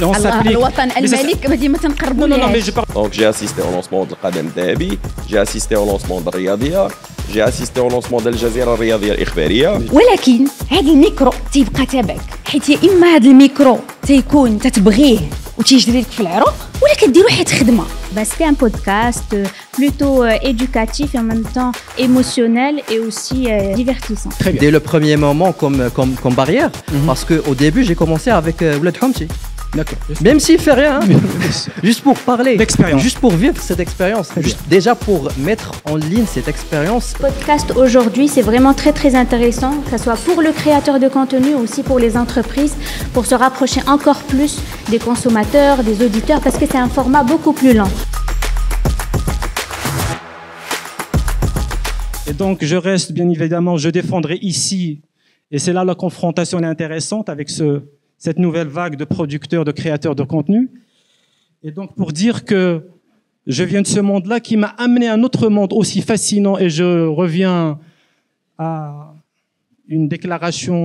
On s'applique. Non, mais je parle. Donc j'ai assisté au lancement de Qadem Dhabi, j'ai assisté au lancement de Riyadiyya, j'ai assisté au lancement de Al Jazeera الرياضية الإخبارية. ولكن هذا الميكرو تيبقى تابعك، حيت يا اما هذا الميكرو تيكون تتبغيه وتيجري لك في العروق ولا كديرو حيت خدمه. C'était un podcast plutôt éducatif et en même temps émotionnel et aussi divertissant. Très bien. Dès le premier moment comme barrière, parce qu'au début j'ai commencé avec Ouled Hamti. D'accord. Même s'il fait rien, hein, juste pour parler, L'expérience. juste pour vivre cette expérience, déjà pour mettre en ligne cette expérience. Le podcast aujourd'hui, c'est vraiment très très intéressant, que ce soit pour le créateur de contenu ou aussi pour les entreprises, pour se rapprocher encore plus des consommateurs, des auditeurs, parce que c'est un format beaucoup plus lent. Et donc, je reste, bien évidemment, je défendrai ici, et c'est là la confrontation est intéressante avec cette nouvelle vague de producteurs, de créateurs de contenu. Et donc, pour dire que je viens de ce monde-là qui m'a amené à un autre monde aussi fascinant, et je reviens à une déclaration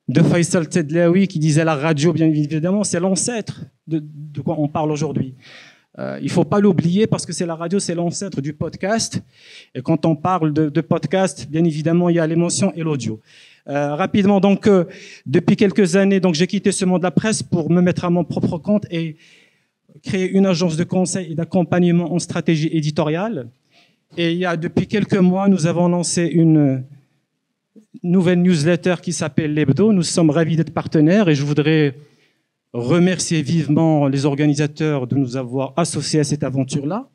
de Faisal Tedlaoui qui disait la radio, bien évidemment, c'est l'ancêtre de quoi on parle aujourd'hui. Il faut pas l'oublier parce que c'est la radio, c'est l'ancêtre du podcast. Et quand on parle de podcast, bien évidemment, il y a l'émotion et l'audio. Rapidement, donc, depuis quelques années, donc j'ai quitté ce monde de la presse pour me mettre à mon propre compte et créer une agence de conseil et d'accompagnement en stratégie éditoriale. Et il y a depuis quelques mois, nous avons lancé une nouvelle newsletter qui s'appelle l'Hebdo. Nous sommes ravis d'être partenaires et je voudrais remercier vivement les organisateurs de nous avoir associés à cette aventure-là,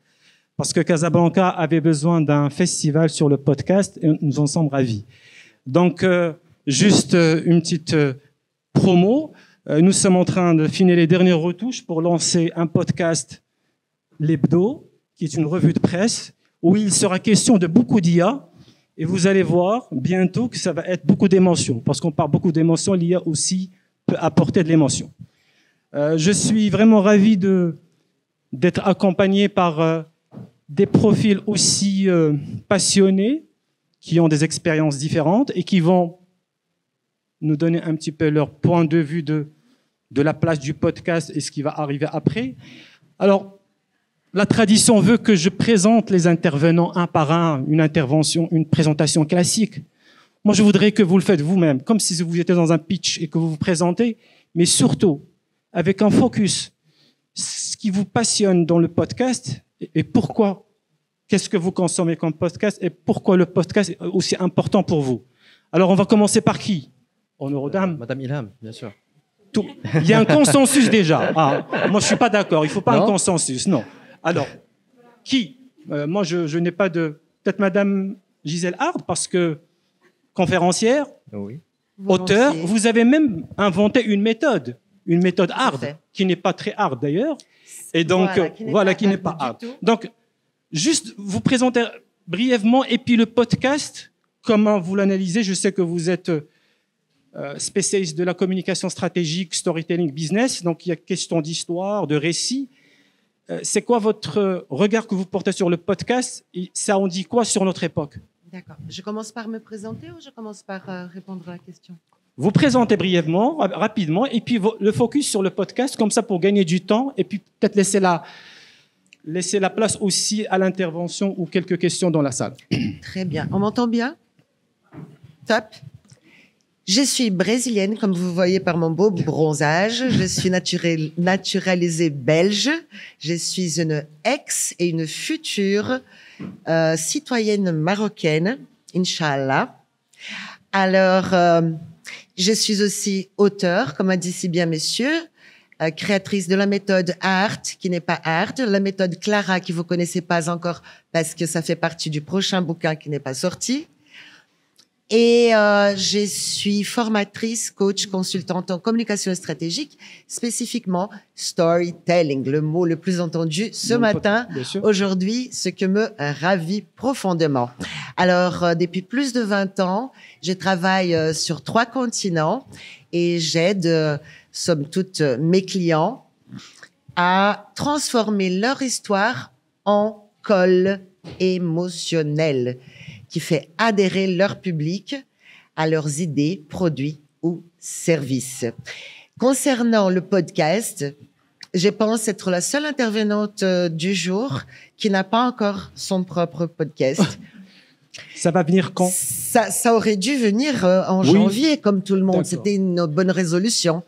parce que Casablanca avait besoin d'un festival sur le podcast et nous en sommes ravis. Donc, juste une petite promo. Nous sommes en train de finir les dernières retouches pour lancer un podcast, l'Hebdo, qui est une revue de presse, où il sera question de beaucoup d'IA. Et vous allez voir bientôt que ça va être beaucoup d'émotions, parce qu'on parle beaucoup d'émotions, l'IA aussi peut apporter de l'émotion. Je suis vraiment ravi d'être accompagné par des profils aussi passionnés, qui ont des expériences différentes et qui vont nous donner un petit peu leur point de vue de la place du podcast et ce qui va arriver après. Alors, la tradition veut que je présente les intervenants un par un, une intervention, une présentation classique. Moi, je voudrais que vous le faites vous-même, comme si vous étiez dans un pitch et que vous vous présentez, mais surtout avec un focus, ce qui vous passionne dans le podcast et pourquoi. Qu'est-ce que vous consommez comme podcast et pourquoi le podcast est aussi important pour vous? Alors, on va commencer par qui? Honneur aux dames. Madame Ilham, bien sûr. Il y a un consensus déjà. Ah, moi, je suis pas d'accord. Il faut pas un consensus, non. Alors, qui? Moi, je n'ai pas de... Peut-être Madame Gisèle Hard, parce que conférencière, Oui. auteur, vous avez même inventé une méthode hard, qui n'est pas très hard d'ailleurs. Et donc, voilà, qui n'est pas hard. Donc, juste vous présenter brièvement, et puis le podcast, comment vous l'analysez? Je sais que vous êtes spécialiste de la communication stratégique, storytelling, business, donc il y a question d'histoire, de récit. C'est quoi votre regard que vous portez sur le podcast? Et ça en dit quoi sur notre époque? D'accord. Je commence par me présenter ou je commence par répondre à la question? Vous présentez brièvement, rapidement, et puis le focus sur le podcast, comme ça pour gagner du temps, et puis peut-être laisser la place aussi à l'intervention ou quelques questions dans la salle. Très bien. On m'entend bien? Top. Je suis brésilienne, comme vous voyez par mon beau bronzage. Je suis naturalisée belge. Je suis une ex et une future citoyenne marocaine, Inch'Allah. Alors, je suis aussi auteure, comme a dit si bien messieurs, créatrice de la méthode ART, qui n'est pas ART, la méthode Clara, qui vous connaissez pas encore parce que ça fait partie du prochain bouquin qui n'est pas sorti. Et je suis formatrice, coach, consultante en communication stratégique, spécifiquement storytelling, le mot le plus entendu ce matin, aujourd'hui, ce que me ravit profondément. Alors, depuis plus de 20 ans, je travaille sur 3 continents et j'aide, somme toute, mes clients à transformer leur histoire en colle émotionnelle qui fait adhérer leur public à leurs idées, produits ou services. Concernant le podcast, je pense être la seule intervenante du jour qui n'a pas encore son propre podcast. Ça va venir quand? Ça aurait dû venir en Oui. janvier, comme tout le monde. D'accord. C'était une bonne résolution.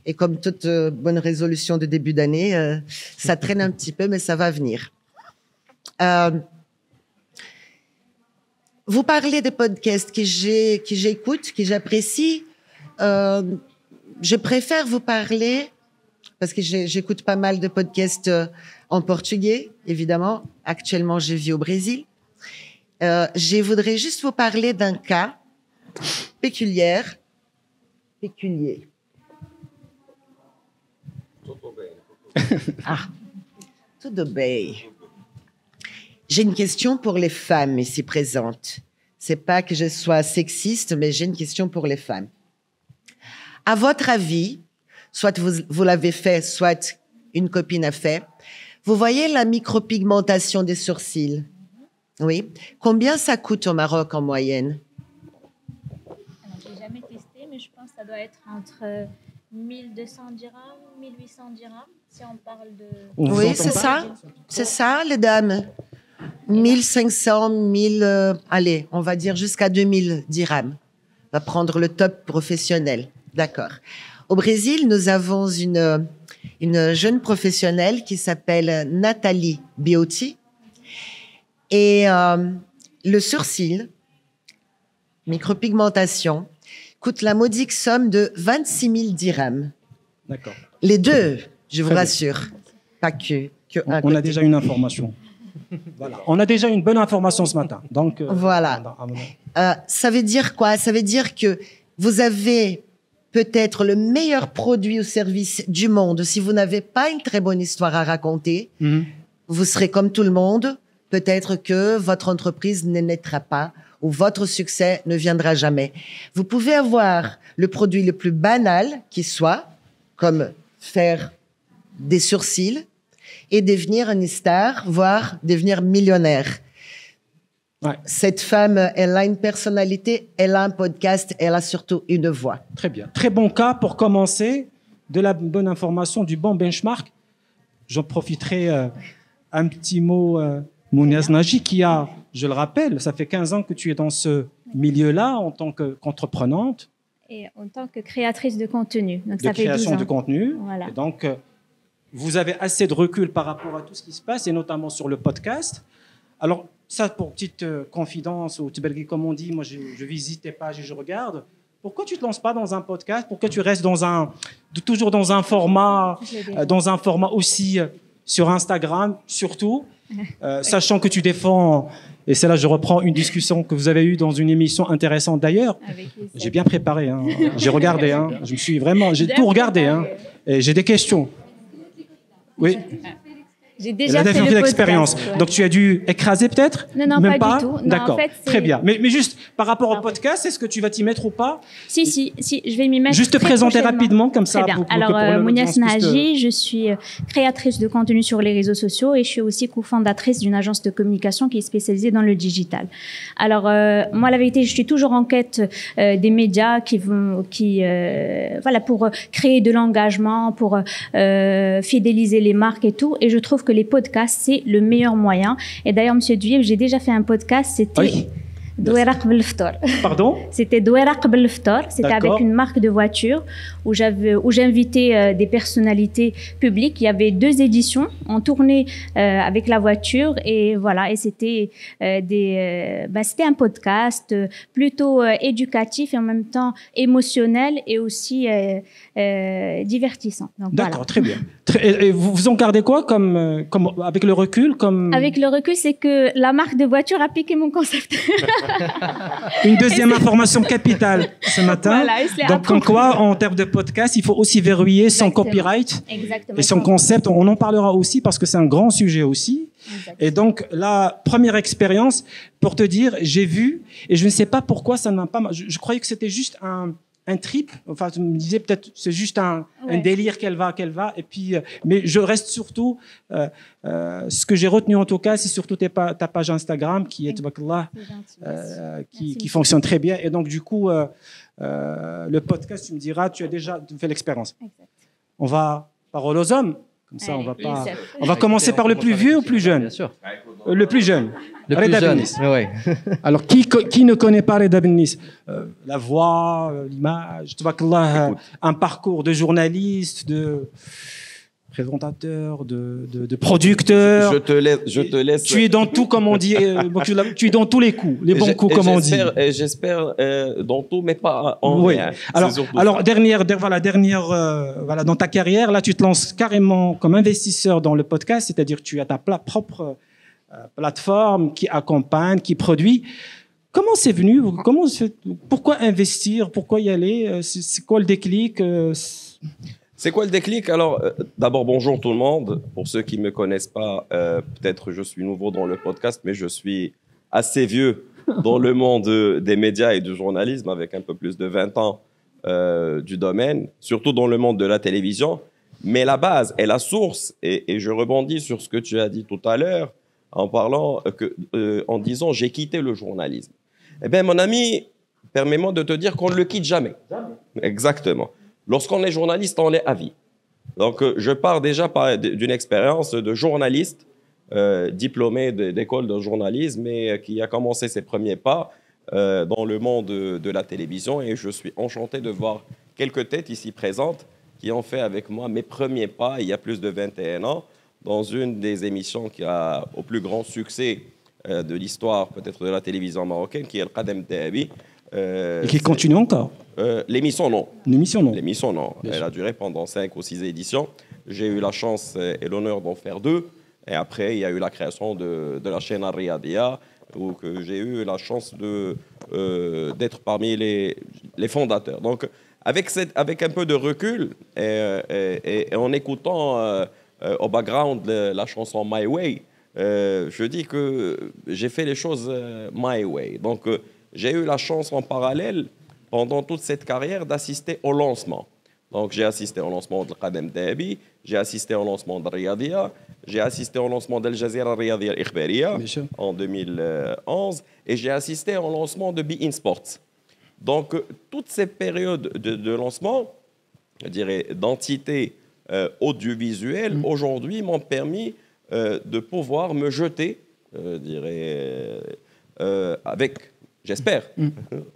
Et comme toute bonne résolution de début d'année, ça traîne un petit peu, mais ça va venir. Vous parlez des podcasts que j'écoute, que j'apprécie. Je préfère vous parler, parce que j'écoute pas mal de podcasts en portugais, évidemment. Actuellement, je vis au Brésil. Je voudrais juste vous parler d'un cas péculier. Ah, tudo bem. J'ai une question pour les femmes ici présentes. C'est pas que je sois sexiste, mais j'ai une question pour les femmes. À votre avis, soit vous l'avez fait, soit une copine a fait, vous voyez la micropigmentation des sourcils? Oui. Combien ça coûte au Maroc en moyenne? Alors, j'ai jamais testé, mais je pense que ça doit être entre 1200 dirhams, 1800 dirhams, si on parle de... On vous Oui, entend c'est pas? ça. C'est ça, les dames. 1500, 1000, allez, on va dire jusqu'à 2000 dirhams. On va prendre le top professionnel. D'accord. Au Brésil, nous avons une jeune professionnelle qui s'appelle Nathalie Biotti. Et le sourcil, micropigmentation, coûte la modique somme de 26 000 dirhams. D'accord. Les deux, je vous Très bien. rassure. Pas que un On a côté. déjà une information. Voilà. On a déjà une bonne information ce matin. Donc, Voilà. Ça veut dire quoi? Ça veut dire que vous avez peut-être le meilleur produit ou service du monde. Si vous n'avez pas une très bonne histoire à raconter, vous serez comme tout le monde. Peut-être que votre entreprise ne naîtra pas ou votre succès ne viendra jamais. Vous pouvez avoir le produit le plus banal qui soit, comme faire des sourcils, et devenir une star, voire devenir millionnaire. Ouais. Cette femme, elle a une personnalité, elle a un podcast, elle a surtout une voix. Très bien. Très bon cas pour commencer, de la bonne information, du bon benchmark. J'en profiterai un petit mot, Mouniaz Naji, qui a, je le rappelle, ça fait 15 ans que tu es dans ce milieu-là en tant qu'entreprenante. Et en tant que créatrice de contenu. Donc, De ça fait 12 création ans. de contenu. Voilà. Et donc, vous avez assez de recul par rapport à tout ce qui se passe, et notamment sur le podcast. Alors, ça, pour petite confidence, ou Tibelgi, comme on dit, moi, je visite tes pages et je regarde. Pourquoi tu ne te lances pas dans un podcast? Pourquoi tu restes toujours dans un format aussi sur Instagram, surtout, sachant que tu défends, et c'est là je reprends une discussion que vous avez eue dans une émission intéressante d'ailleurs. Avec les J'ai bien préparé, hein. J'ai regardé, hein. J'ai tout regardé, hein. Et j'ai des questions. Oui. J'ai Elle déjà a fait déjà le fait podcast. l'expérience. Ouais. Donc tu as dû écraser peut-être? Non, Même pas du tout. Non, D'accord. en fait, c'est- Très bien. Mais juste par rapport au podcast, est-ce que tu vas t'y mettre ou pas? Si, je vais m'y mettre. Juste te très présenter prochainement. rapidement, comme ça. Très bien. pour que Alors, pour Mouniaz l'audience puisse te- Naji, je suis créatrice de contenu sur les réseaux sociaux et je suis aussi cofondatrice d'une agence de communication qui est spécialisée dans le digital. Alors, moi, la vérité, je suis toujours en quête des médias voilà, pour créer de l'engagement, pour fidéliser les marques et tout. Et je trouve que les podcasts, c'est le meilleur moyen. Et d'ailleurs, Monsieur Duyeb, j'ai déjà fait un podcast, c'était Oui. Douera Qbel Ftor. Pardon? C'était Douera Qbel Ftor. C'était D'accord. avec une marque de voiture où j'invitais des personnalités publiques. Il y avait 2 éditions. On tournait avec la voiture et voilà. Et c'était c'était un podcast plutôt éducatif et en même temps émotionnel et aussi divertissant. Donc, D'accord, voilà. très bien. Et vous en gardez quoi comme avec le recul, comme Avec le recul, c'est que la marque de voiture a piqué mon concept. une deuxième information capitale ce matin? Voilà, et c'est Donc, comme quoi, en termes de podcast, il faut aussi verrouiller son Exactement. copyright Exactement. et son concept. On en parlera aussi parce que c'est un grand sujet aussi. Exactement. Et donc, la première expérience, pour te dire, j'ai vu, et je ne sais pas pourquoi ça ne m'a pas... Je croyais que c'était juste un trip. Enfin, je me disais peut-être c'est juste un délire qu'elle va. Et puis, mais je reste surtout. Ce que j'ai retenu en tout cas, c'est surtout ta page Instagram qui est, tabakallah, qui fonctionne très bien. Et donc du coup, le podcast, tu me diras, tu as déjà fait l'expérience. On va parole aux hommes. Comme ça, on va commencer par le plus vieux ou plus jeune? Bien sûr. Le plus jeune. Le plus jeune, oui. Alors, qui ne connaît pas Reda Bennis? La voix, l'image, un parcours de journaliste, de présentateur, de producteur. Je te laisse. Tu es dans tout, comme on dit. Tu es dans tous les coups, les bons coups, comme on dit. J'espère dans tout, mais pas en rien. Alors dans ta carrière, là, tu te lances carrément comme investisseur dans le podcast, c'est-à-dire que tu as ta propre plateforme qui accompagne, qui produit. Comment c'est venu? Pourquoi investir? Pourquoi y aller? C'est quoi le déclic? C'est quoi le déclic? Alors, d'abord, bonjour tout le monde. Pour ceux qui ne me connaissent pas, peut-être je suis nouveau dans le podcast, mais je suis assez vieux dans le monde des médias et du journalisme, avec un peu plus de 20 ans du domaine, surtout dans le monde de la télévision. Mais la base et la source, et je rebondis sur ce que tu as dit tout à l'heure, en disant j'ai quitté le journalisme. Eh bien, mon ami, permets-moi de te dire qu'on ne le quitte jamais. Exactement. Lorsqu'on est journaliste, on est à vie. Donc, je pars déjà d'une expérience de journaliste, diplômé d'école de journalisme, et qui a commencé ses premiers pas dans le monde de la télévision. Et je suis enchanté de voir quelques têtes ici présentes qui ont fait avec moi mes premiers pas il y a plus de 21 ans dans une des émissions qui a au plus grand succès de l'histoire peut-être de la télévision marocaine, qui est le Qadem Dahabi. Et qui continue encore? L'émission, non. L'émission, non. L'émission, non. Elle a duré pendant 5 ou 6 éditions. J'ai eu la chance et l'honneur d'en faire 2. Et après, il y a eu la création de la chaîne Al-Riyadiyya, où j'ai eu la chance d'être parmi les fondateurs. Donc, avec un peu de recul et en écoutant au background la chanson My Way, je dis que j'ai fait les choses My Way. Donc, j'ai eu la chance en parallèle, pendant toute cette carrière, d'assister au lancement. Donc, j'ai assisté au lancement de Qadem Dahabi, j'ai assisté au lancement de Riyadiyya, j'ai assisté au lancement d'Al Jazeera Riyadiyya Al-Ikhbariyya en 2011, et j'ai assisté au lancement de Be In Sports. Donc, toutes ces périodes de lancement, je dirais, d'entités audiovisuelles, aujourd'hui, m'ont permis de pouvoir me jeter, je dirais, avec... J'espère,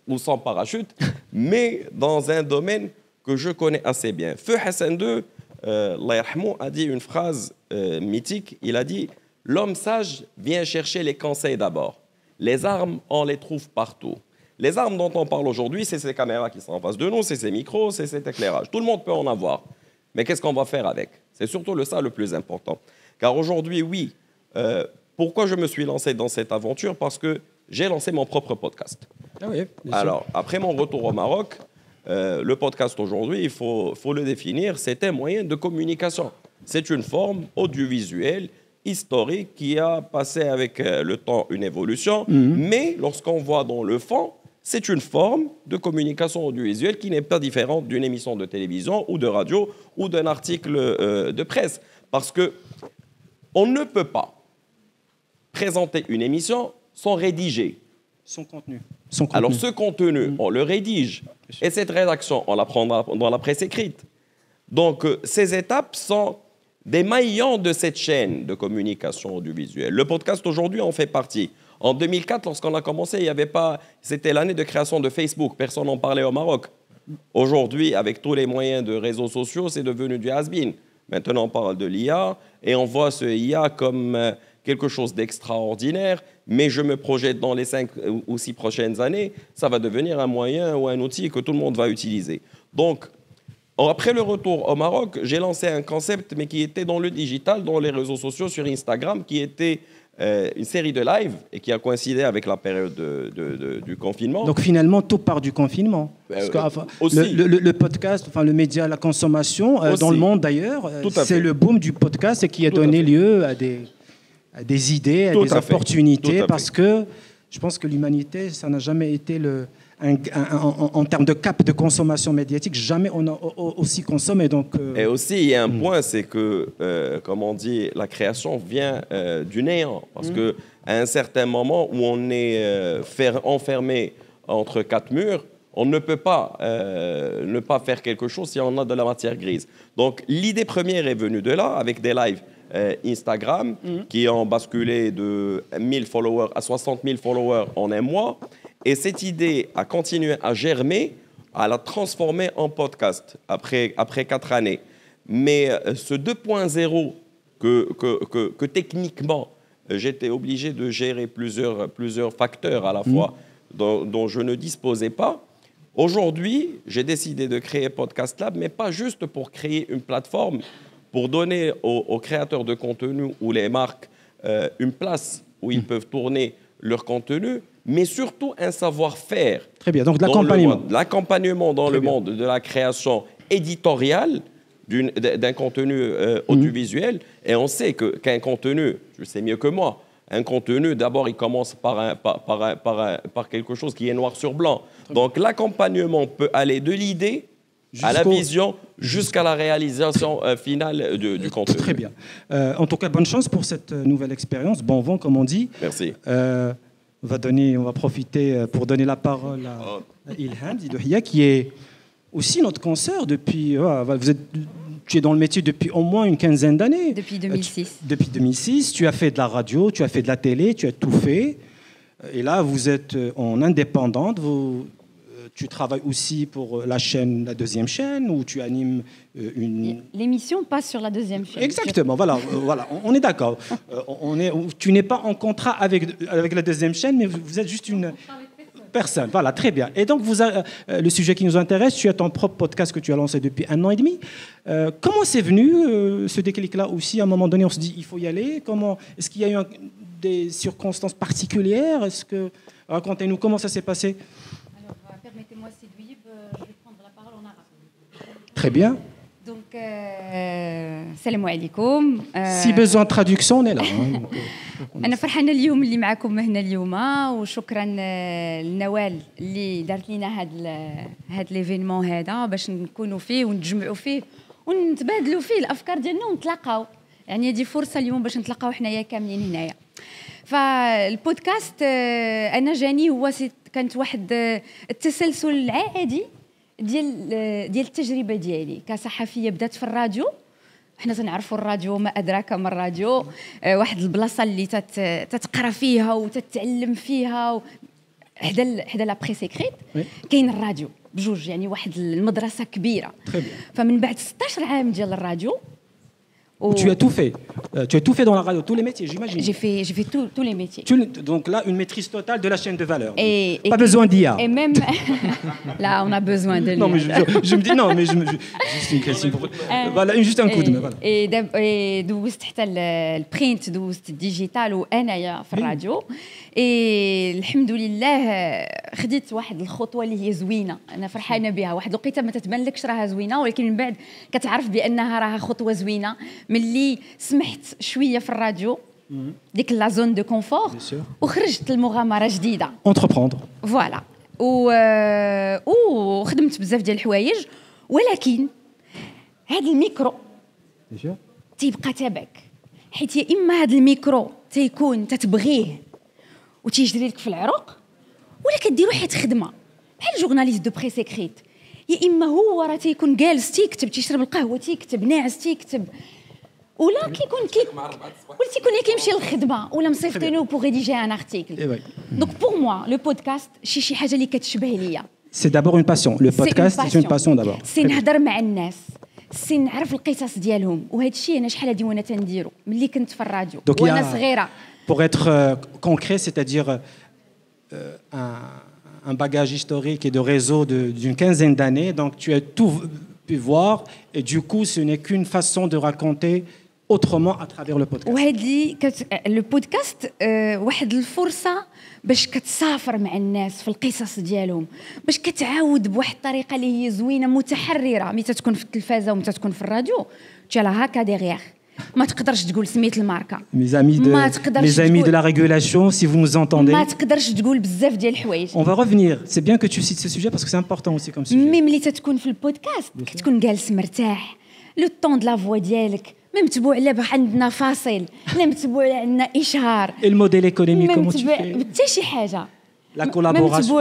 ou sans parachute, mais dans un domaine que je connais assez bien. Feu Hassan II, Allah yarhamou, a dit une phrase mythique. Il a dit « L'homme sage vient chercher les conseils d'abord. Les armes, on les trouve partout. » Les armes dont on parle aujourd'hui, c'est ces caméras qui sont en face de nous, c'est ces micros, c'est cet éclairage. Tout le monde peut en avoir. Mais qu'est-ce qu'on va faire avec? C'est surtout ça le plus important. Car aujourd'hui, oui, pourquoi je me suis lancé dans cette aventure? Parce que j'ai lancé mon propre podcast. Ah oui, alors, après mon retour au Maroc, le podcast aujourd'hui, il faut le définir, c'est un moyen de communication. C'est une forme audiovisuelle, historique, qui a passé avec le temps une évolution. Mais lorsqu'on voit dans le fond, c'est une forme de communication audiovisuelle qui n'est pas différente d'une émission de télévision ou de radio ou d'un article de presse. Parce qu'on ne peut pas présenter une émission sans rédiger. Son contenu. Alors, ce contenu, on le rédige. Et cette rédaction, on la prendra dans la presse écrite. Donc, ces étapes sont des maillons de cette chaîne de communication audiovisuelle. Le podcast, aujourd'hui, en fait partie. En 2004, lorsqu'on a commencé, il y avait pas... C'était l'année de création de Facebook. Personne n'en parlait au Maroc. Aujourd'hui, avec tous les moyens de réseaux sociaux, c'est devenu du has-been. Maintenant, on parle de l'IA et on voit ce IA comme quelque chose d'extraordinaire, mais je me projette dans les 5 ou 6 prochaines années, ça va devenir un moyen ou un outil que tout le monde va utiliser. Donc, après le retour au Maroc, j'ai lancé un concept, mais qui était dans le digital, dans les réseaux sociaux, sur Instagram, qui était une série de live et qui a coïncidé avec la période du confinement. Donc finalement, tout part du confinement. Parce que, le podcast, enfin le média, la consommation, dans le monde d'ailleurs, c'est le boom du podcast et qui a donné lieu à des idées, à des opportunités, parce que je pense que l'humanité, ça n'a jamais été en termes de cap de consommation médiatique, jamais on a aussi consommé. Donc, Et aussi, il y a un point, c'est que, comme on dit, la création vient du néant. Parce qu'à un certain moment où on est enfermé entre quatre murs, on ne peut pas ne pas faire quelque chose si on a de la matière grise. Donc, l'idée première est venue de là, avec des lives Instagram qui ont basculé de 1000 followers à 60 000 followers en un mois. Et cette idée a continué à germer, à la transformer en podcast après 4 années. Mais ce 2.0 que techniquement, j'étais obligé de gérer plusieurs facteurs à la fois dont je ne disposais pas. Aujourd'hui, j'ai décidé de créer Podcast Lab, mais pas juste pour créer une plateforme, pour donner aux créateurs de contenu ou les marques une place où ils peuvent tourner leur contenu, mais surtout un savoir-faire. Très bien, donc de l'accompagnement. L'accompagnement dans le monde de la création éditoriale d'un contenu audiovisuel. Et on sait qu'un contenu, je sais mieux que moi, un contenu, d'abord, il commence par quelque chose qui est noir sur blanc. Donc l'accompagnement peut aller de l'idée à la vision jusqu'à la réalisation finale du contenu. Très bien. En tout cas, bonne chance pour cette nouvelle expérience. Bon vent, comme on dit. Merci. On va profiter pour donner la parole à Ilham Didouhia, qui est aussi notre consoeur depuis... tu es dans le métier depuis au moins une quinzaine d'années. Depuis 2006. Depuis 2006. Tu as fait de la radio, tu as fait de la télé, tu as tout fait. Et là, vous êtes en indépendante. Tu travailles aussi pour la deuxième chaîne, où tu animes une... L'émission passe sur la deuxième chaîne. Exactement, voilà, on est d'accord. Tu n'es pas en contrat avec la deuxième chaîne, mais vous êtes juste une personne. Voilà, très bien. Et donc, le sujet qui nous intéresse, tu as ton propre podcast que tu as lancé depuis 1 an et demi. Comment c'est venu, ce déclic-là aussi? À un moment donné, on se dit, il faut y aller. Est-ce qu'il y a eu des circonstances particulières? Racontez-nous, comment ça s'est passé? Permettez-moi, Sédouib, je vais prendre la parole en arabe. Très bien. Donc, salam alaikum. Si besoin de traduction, on est là. أنا فرحانة اليوم اللي معكم هنا اليوم وشكرا لنوال اللي دارت لنا هاد ليفينمون هذا باش نكونوا فيه ونتجمعوا فيه ونتبادلوا فيه الأفكار ديالنا ونتلاقاو. يعني هذه فرصة اليوم باش نتلاقاو حنايا كاملين هنايا. فالبودكاست أنا جاني كانت واحد التسلسل العادي ديال التجربه ديالي كصحفيه. بدات في الراديو، حنا تنعرفوا الراديو، ما ادراك ما الراديو، واحد البلاصه اللي تتقرا فيها وتتعلم فيها حدا لا بري سيكريت. كاين الراديو بجوج، يعني واحد المدرسه كبيره. فمن بعد 16 عام ديال الراديو Tu as tout fait. Tu as tout fait dans la radio, tous les métiers, j'imagine. J'ai fait tous les métiers. Donc là, une maîtrise totale de la chaîne de valeur. Et pas besoin d'IA. Et même là, on a besoin de l'IA. Non, mais je me dis non, mais juste une question. Voilà, juste un coup de main. Voilà. Et دوزت حتى البرينت، دوزت الديجيتال وانايا في الراديو. الحمد لله خديت واحد الخطوه اللي هي زوينه، انا فرحانه بها. واحد الوقيته ما تتبان لكش راها زوينه، ولكن من بعد كتعرف بانها راها خطوه زوينه ملي سمحت شويه في الراديو ديك لا زون دو كونفور وخرجت لمغامره جديده. Entreprendre. فوالا. وخدمت بزاف ديال الحوايج، ولكن هذا الميكرو تيبقى تابعك، حيت يا اما هذا الميكرو تيكون تتبغيه وتيجري لك في العروق، ولا كديرو حيت خدمه بحال جورناليست دو بري سيكريت. يا اما هو راه تيكون جالس تيكتب، تيشرب القهوه تيكتب، ناعس تيكتب، ولا كيكون ولا تيكون كيمشي للخدمه، ولا مصيفطينو بوغ ريديجي ان ارتيكل. دونك بور موا لو بودكاست شي حاجه اللي كتشبه ليا. C'est d'abord une passion. Le podcast, c'est une passion d'abord. سي نهضر مع الناس، سي نعرف القصص ديالهم، وهذا الشيء انا شحال هادي وانا تنديرو ملي كنت في الراديو وانا صغيره. Pour être concret, c'est-à-dire un bagage historique et de réseau d'une quinzaine d'années. Donc, tu as tout pu voir. Et du coup, ce n'est qu'une façon de raconter autrement à travers le podcast. وهذه البودكاست واحد الفرصة باش كتسافر مع الناس في القصص ديالهم، باش كتعاود بواحد الطريقة اللي هي زوينة متحررة. ملي تتكون في التلفازة ومتى تكون في الراديو tu as la haka derrière. ما تقدرش تقول سميت الماركه. Mes amis de la régulation, si vous nous entendez. ما تقدرش تقول بزاف ديال الحوايج. On va revenir. C'est bien que tu cites ce sujet parce que c'est important aussi comme sujet. مي ملي تتكون في البودكاست كتكون جالس مرتاح. لو طون د لا فوا ديالك ما متبوع لا عندنا فاصل لا متبوع عندنا اشهار. الموديل ايكونوميك كومون tu fais. حتى شي حاجه. La collaboration.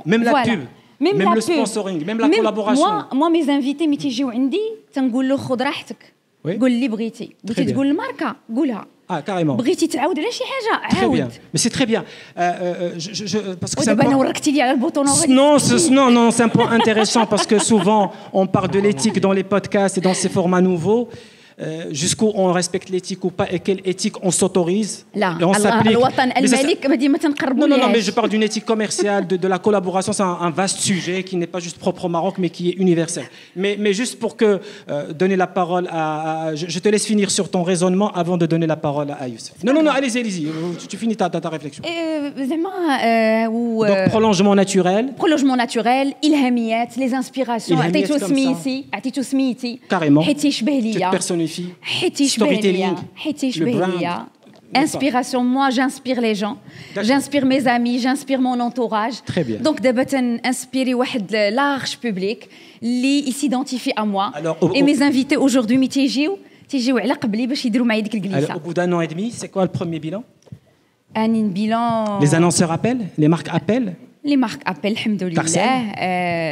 Même la pub. Même le sponsoring, même la collaboration. Moi, mes invités, ملي تيجيو عندي تنقول له خذ راحتك. قول اللي بغيتي تقول الماركه قولها. Ah, carrément. بغيتي تعاود على شي حاجه عاود. Très bien. Mais c'est très bien. Parce que c'est دابا انا وركتي لي على البوطون. Non, c'est un point intéressant parce que souvent on parle de l'éthique dans les podcasts et dans ces formats nouveaux. Jusqu'où on respecte l'éthique ou pas et quelle éthique on s'autorise لا et on s'applique. الوطن الملك ما تنقربوا Non, mais je parle d'une éthique commerciale, de la collaboration. C'est un vaste sujet qui n'est pas juste propre au Maroc, mais qui est universel. Mais juste pour que donner la parole à je te laisse finir sur ton raisonnement avant de donner la parole à Youssef. Non, allez-y. Tu finis ta réflexion. Donc prolongement naturel. الهاميات لي انسبيراسيون عطيتو سميتي carrément حيت يشبه ليا حيت يشبه ليا inspiration moi j'inspire les gens j'inspire mes amis j'inspire mon entourage très bien donc دابا تنانسبيري واحد large public اللي s'identifie à moi et mes invités aujourd'hui مي تيجيو على قبلي باش يديروا معايا ديك الجلسه. Au bout d'un an et demi, c'est quoi le premier bilan? Un bilan. Les annonceurs appellent, les marques appellent. Les marques appellent, alhamdoulilah.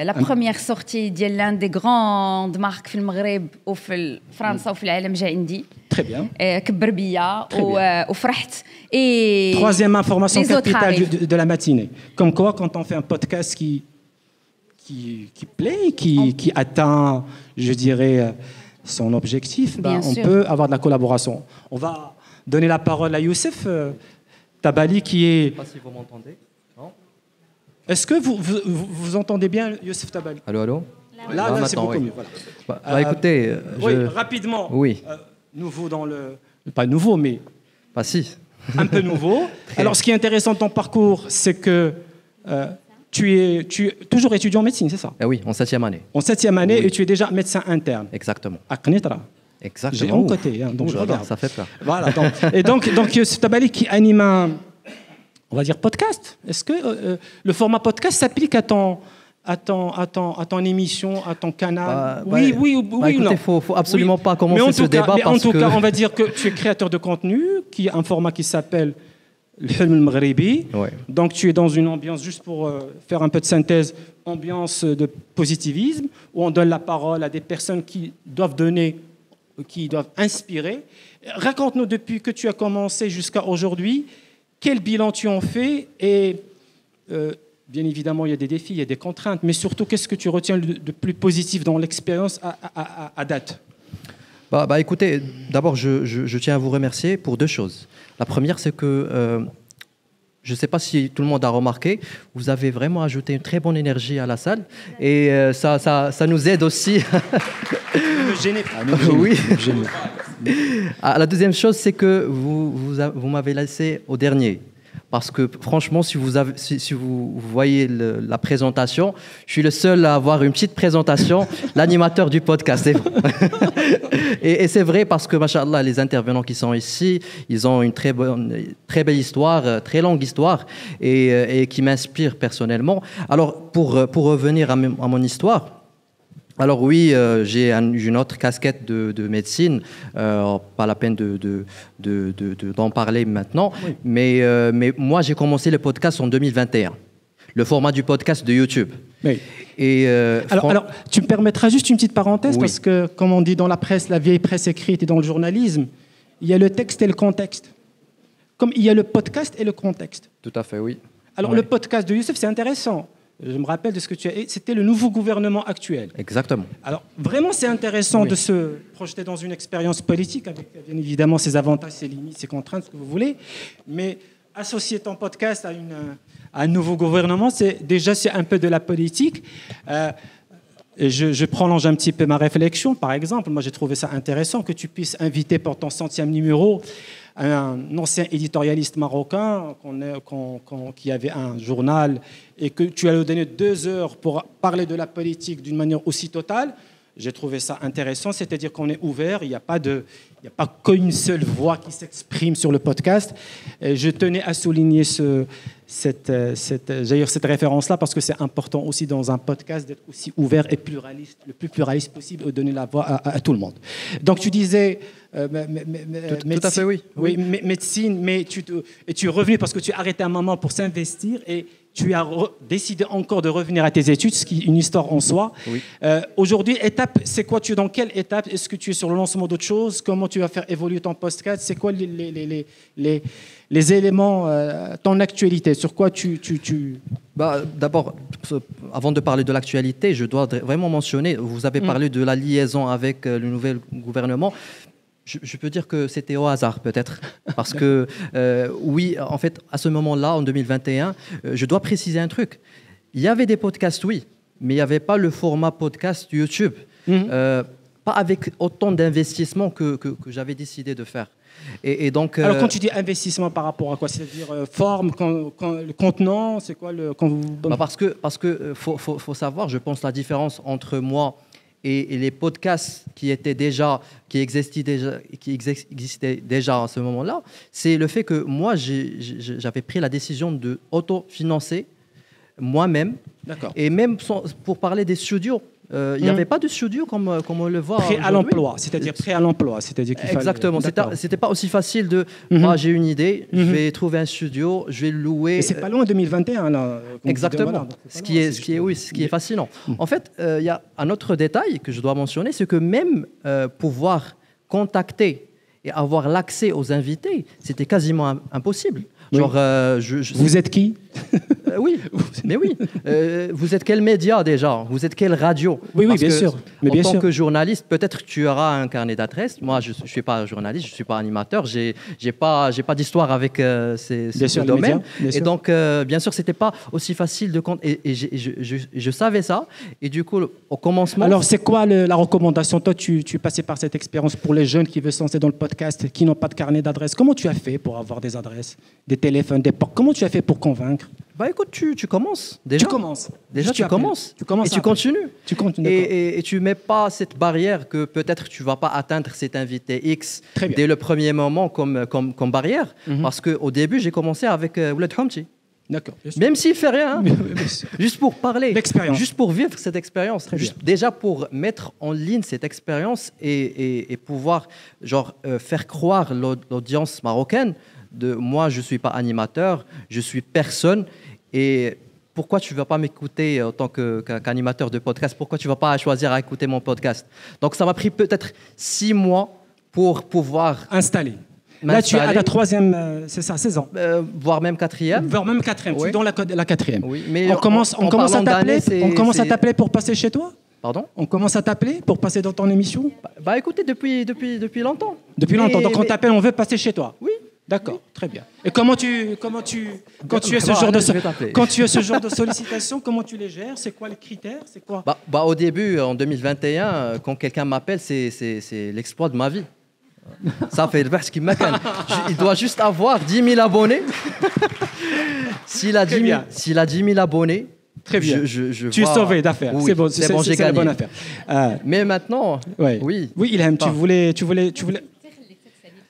La première sortie de l'un des grandes marques في المغرب وفي فرنسا وفي العالم جا عندي. Très bien. كبر بيا وفرحت. Et troisième information capitale de la matinée. Comme quoi, quand on fait un podcast qui plaît, qui atteint, je dirais, son objectif, on peut avoir de la collaboration. On va donner la parole à Youssef Tabali qui est... Je ne sais pas si vous m'entendez. Non. Est-ce que vous entendez bien Youssef Tabali? Allô. Là c'est beaucoup mieux. Voilà. Écoutez, oui, rapidement. Oui. Nouveau dans le... Pas nouveau, mais... Pas si. Un peu nouveau. Alors, ce qui est intéressant dans ton parcours, c'est que tu es toujours étudiant en médecine, c'est ça? Oui, en 7e année. En 7e année, oui. Et tu es déjà médecin interne. Exactement. À Knitra. Exactement. J'ai un côté, donc je regarde. Ça fait peur. Voilà. Donc Youssef Tabali qui anime un, on va dire, podcast. Est-ce que le format podcast s'applique à ton émission, à ton canal? Oui, écoutez, non. Faut absolument pas commencer ce débat mais en tout cas, on va dire que tu es créateur de contenu, qui a un format qui s'appelle le Hilm al-Maghribi. Donc tu es dans une ambiance, juste pour faire un peu de synthèse, ambiance de positivisme, où on donne la parole à des personnes qui doivent inspirer. Raconte-nous depuis que tu as commencé jusqu'à aujourd'hui, quel bilan tu en fais et bien évidemment il y a des défis, il y a des contraintes, mais surtout qu'est-ce que tu retiens de plus positif dans l'expérience à date? Écoutez, d'abord je tiens à vous remercier pour deux choses. La première, c'est que je ne sais pas si tout le monde a remarqué, vous avez vraiment ajouté une très bonne énergie à la salle et ça nous aide aussi. Ne me gênez pas. Oui. La deuxième chose, c'est que vous m'avez laissé au dernier. Parce que franchement, si vous voyez la présentation, je suis le seul à avoir une petite présentation, l'animateur du podcast. C'est bon. Et c'est vrai parce que, machallah, les intervenants qui sont ici, ils ont une très belle histoire, très longue histoire, et qui m'inspire personnellement. Alors, pour revenir à mon histoire, alors oui, j'ai une autre casquette de médecine, pas la peine d'en parler maintenant, oui. Mais moi j'ai commencé le podcast en 2021, le format du podcast de YouTube. Oui. Et alors, tu me permettras juste une petite parenthèse, oui. Parce que comme on dit dans la presse, la vieille presse écrite et dans le journalisme, il y a le texte et le contexte. Comme il y a le podcast et le contexte. Tout à fait, oui. Alors le podcast de Youssef, c'est intéressant. Je me rappelle de ce que tu as... C'était le nouveau gouvernement actuel. Exactement. Alors, vraiment, c'est intéressant de se projeter dans une expérience politique, avec bien évidemment ses avantages, ses limites, ses contraintes, ce que vous voulez. Mais associer ton podcast à un nouveau gouvernement, c'est un peu de la politique. Je prolonge un petit peu ma réflexion. Par exemple, moi, j'ai trouvé ça intéressant que tu puisses inviter pour ton 100e numéro un ancien éditorialiste marocain qui avait un journal et que tu allais lui donner 2 heures pour parler de la politique d'une manière aussi totale. J'ai trouvé ça intéressant, c'est-à-dire qu'on est ouvert, il n'y a pas qu'une seule voix qui s'exprime sur le podcast. Et je tenais à souligner cette référence-là parce que c'est important aussi dans un podcast d'être aussi ouvert et pluraliste, le plus pluraliste possible et donner la voix à tout le monde. Donc tu disais tout à fait, oui. Oui, médecine, mais tu es revenu parce que tu as arrêté un moment pour s'investir et tu as décidé encore de revenir à tes études, ce qui est une histoire en soi. Oui. Aujourd'hui, c'est quoi? Tu es dans quelle étape? Est-ce que tu es sur le lancement d'autres choses? Comment tu vas faire évoluer ton podcast? C'est quoi les éléments, ton actualité? Sur quoi tu... D'abord, avant de parler de l'actualité, je dois vraiment mentionner, vous avez parlé de la liaison avec le nouvel gouvernement. Je peux dire que c'était au hasard, peut-être. Parce que, oui, en fait, à ce moment-là, en 2021, je dois préciser un truc. Il y avait des podcasts, oui, mais il n'y avait pas le format podcast YouTube. Pas avec autant d'investissement que j'avais décidé de faire. Et donc, alors, quand tu dis investissement par rapport à quoi? C'est-à-dire forme, le contenant, c'est quoi le... Parce que faut savoir, je pense, la différence entre moi et les podcasts qui existaient déjà à ce moment-là, c'est le fait que moi, j'avais pris la décision de auto-financer moi-même. D'accord. Et même pour parler des studios, il n'y avait pas de studio comme on le voit prêt à l'emploi, c'est-à-dire prêt à l'emploi. Exactement. C'était pas aussi facile de moi j'ai une idée, je vais trouver un studio, je vais le louer. Et c'est pas loin 2021 là. Exactement. Ce qui est fascinant. En fait, il y a un autre détail que je dois mentionner, c'est que même pouvoir contacter et avoir l'accès aux invités, c'était quasiment impossible. Oui. Genre, vous êtes qui? Oui, mais oui. Vous êtes quel média déjà? Vous êt quelle radio? Oui, bien sûr. Mais en tant que journaliste, peut-être que tu auras un carnet d'adresses. Moi, je ne suis pas journaliste, je ne suis pas animateur. J'ai pas d'histoire avec ce domaine. Et donc, bien sûr, ce n'était pas aussi facile de compte. Et je savais ça. Et du coup, au commencement... Alors, c'est quoi la recommandation? Toi, tu passais par cette expérience pour les jeunes qui veulent se lancer dans le podcast, qui n'ont pas de carnet d'adresses. Comment tu as fait pour avoir des adresses, des téléphones, des ports? Comment tu as fait pour convaincre? Écoute, tu commences déjà. Tu commences. Déjà, tu commences. Et tu continues. Et tu mets pas cette barrière que peut-être tu vas pas atteindre cet invité X dès le premier moment comme barrière. Parce qu'au début, j'ai commencé avec Ouled Hamti. D'accord. Même s'il fait rien, juste pour parler, juste pour vivre cette expérience, déjà pour mettre en ligne cette expérience et pouvoir faire croire l'audience marocaine de moi, je suis pas animateur, je suis personne. Et pourquoi tu ne vas pas m'écouter en tant qu'animateur de podcast? Pourquoi tu ne vas pas choisir à écouter mon podcast? Donc, ça m'a pris peut-être 6 mois pour pouvoir installer. Là, tu es à la 3e, c'est ça, 16 ans. Voire même 4e. Voire même 4e, oui. Tu es dans la 4e. Oui, mais on commence à t'appeler pour passer chez toi? Pardon? On commence à t'appeler pour passer dans ton émission? Écoutez, depuis longtemps. Depuis longtemps, donc on t'appelle, on veut passer chez toi? Oui. D'accord, très bien. Et quand tu as ce genre de sollicitation, comment tu les gères? C'est quoi les critères? C'est quoi? Au début, en 2021, quand quelqu'un m'appelle, c'est l'exploit de ma vie. Ça fait ce qui m'accane. Il doit juste avoir 10 000 abonnés. S'il a 10 000 abonnés, très bien. Tu es sauvé d'affaires. Oui, c'est bon, j'ai gagné. La bonne affaire. Mais maintenant, oui. Oui, Ilham, tu voulais.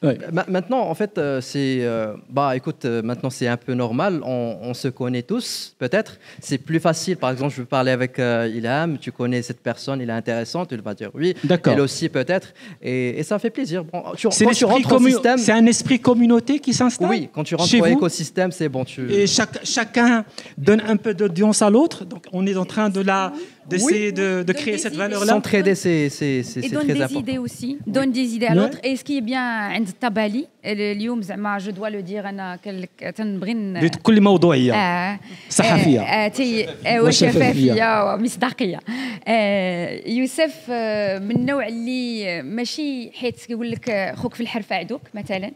Ouais. Maintenant, en fait, écoute, maintenant c'est un peu normal. On se connaît tous, peut-être. C'est plus facile. Par exemple, je veux parler avec Ilham. Tu connais cette personne, elle est intéressante. Il va dire oui. D'accord. Elle aussi, peut-être. Et ça fait plaisir. C'est un esprit communauté qui s'installe. Oui, quand tu rentres dans l'écosystème, c'est bon. Et chacun donne un peu d'audience à l'autre. Donc, on est en train d'essayer de créer cette valeur-là. S'entraider, c'est très important. Et donne des idées aussi. Donne des idées à l'autre. Et ce qui est bien, التبالي اليوم زعما je dois le dire أنا تنبغي بكل موضوعية صحفية وشفافية ومصداقية. يوسف من النوع اللي ماشي حيت كيقول لك خوك في الحرفة عدوك مثلا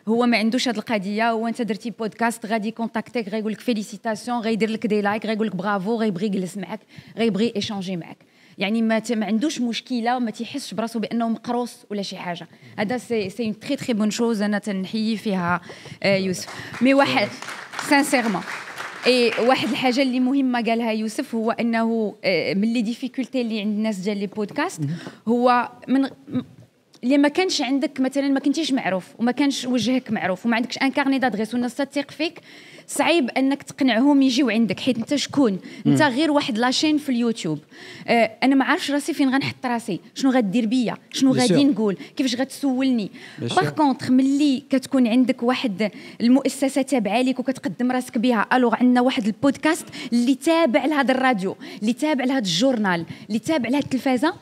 هو ما عندوش هذه القضيه هو انت درتي بودكاست غادي كونتاكتيك غايقول لك فيليسيتاسيون غيدير لك دي لايك غايقول لك برافو غيبغي يجلس معك غيبغي ايشانجي معك يعني ما عندوش مشكله وما تيحسش براسو بانه مقروص ولا شي حاجه هذا سي اون تري تري بون شوز انا تنحيي فيها يوسف مي واحد سانسيرمون اي واحد الحاجه اللي مهمه قالها يوسف هو انه من لي ديفيكولتي اللي عند الناس ديال لي بودكاست هو من اللي ما كانش عندك مثلا ما كنتيش معروف وما كانش وجهك معروف وما عندكش ان كارني دادريس والناس تثق فيك صعيب انك تقنعهم يجيو عندك حيت انت شكون انت غير واحد لاشين في اليوتيوب. انا ما عارفش راسي فين غنحط راسي شنو غدير بيا شنو غادي نقول كيفاش غتسولني. باغ كونطخ ملي كتكون عندك واحد المؤسسه تابعه ليك وكتقدم راسك بها الوغ عندنا واحد البودكاست اللي تابع لهذا الراديو اللي تابع لهذا الجورنال اللي تابع لهذه التلفازه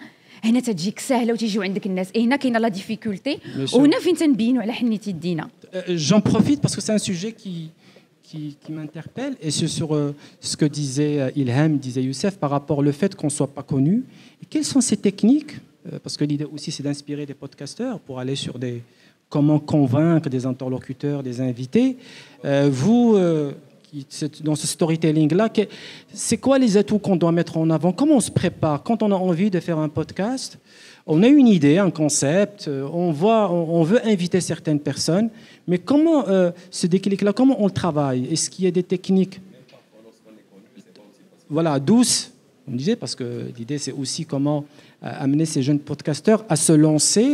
هنا تجيك سهله وتيجيو عندك الناس. هنا كاينه لا ديفيكولتي وهنا فين تنبينوا على حنيت يدينا. J'en profite parce que c'est un sujet qui m'interpelle et c'est sur ce que disait Ilham, disait Youssef par rapport au fait qu'on ne soit pas connu. Et quelles sont ces techniques parce que l'idée aussi c'est d'inspirer des podcasteurs pour aller sur des comment convaincre des interlocuteurs, des invités. Vous dans ce storytelling-là, c'est quoi les atouts qu'on doit mettre en avant? Comment on se prépare? Quand on a envie de faire un podcast, on a une idée, un concept, on veut inviter certaines personnes, mais comment ce déclic-là, comment on le travaille? Est-ce qu'il y a des techniques douces, on disait, parce que l'idée c'est aussi comment amener ces jeunes podcasteurs à se lancer.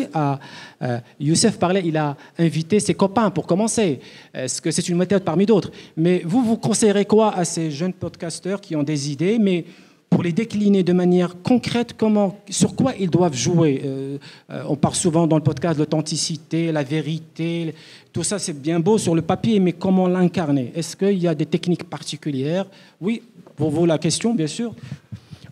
Youssef parlait, il a invité ses copains pour commencer. Est-ce que c'est une méthode parmi d'autres? Mais vous conseillerez quoi à ces jeunes podcasteurs qui ont des idées, mais pour les décliner de manière concrète, sur quoi ils doivent jouer? On parle souvent dans le podcast de l'authenticité, la vérité, tout ça c'est bien beau sur le papier, mais comment l'incarner? Est-ce qu'il y a des techniques particulières? Oui, pour vous la question, bien sûr.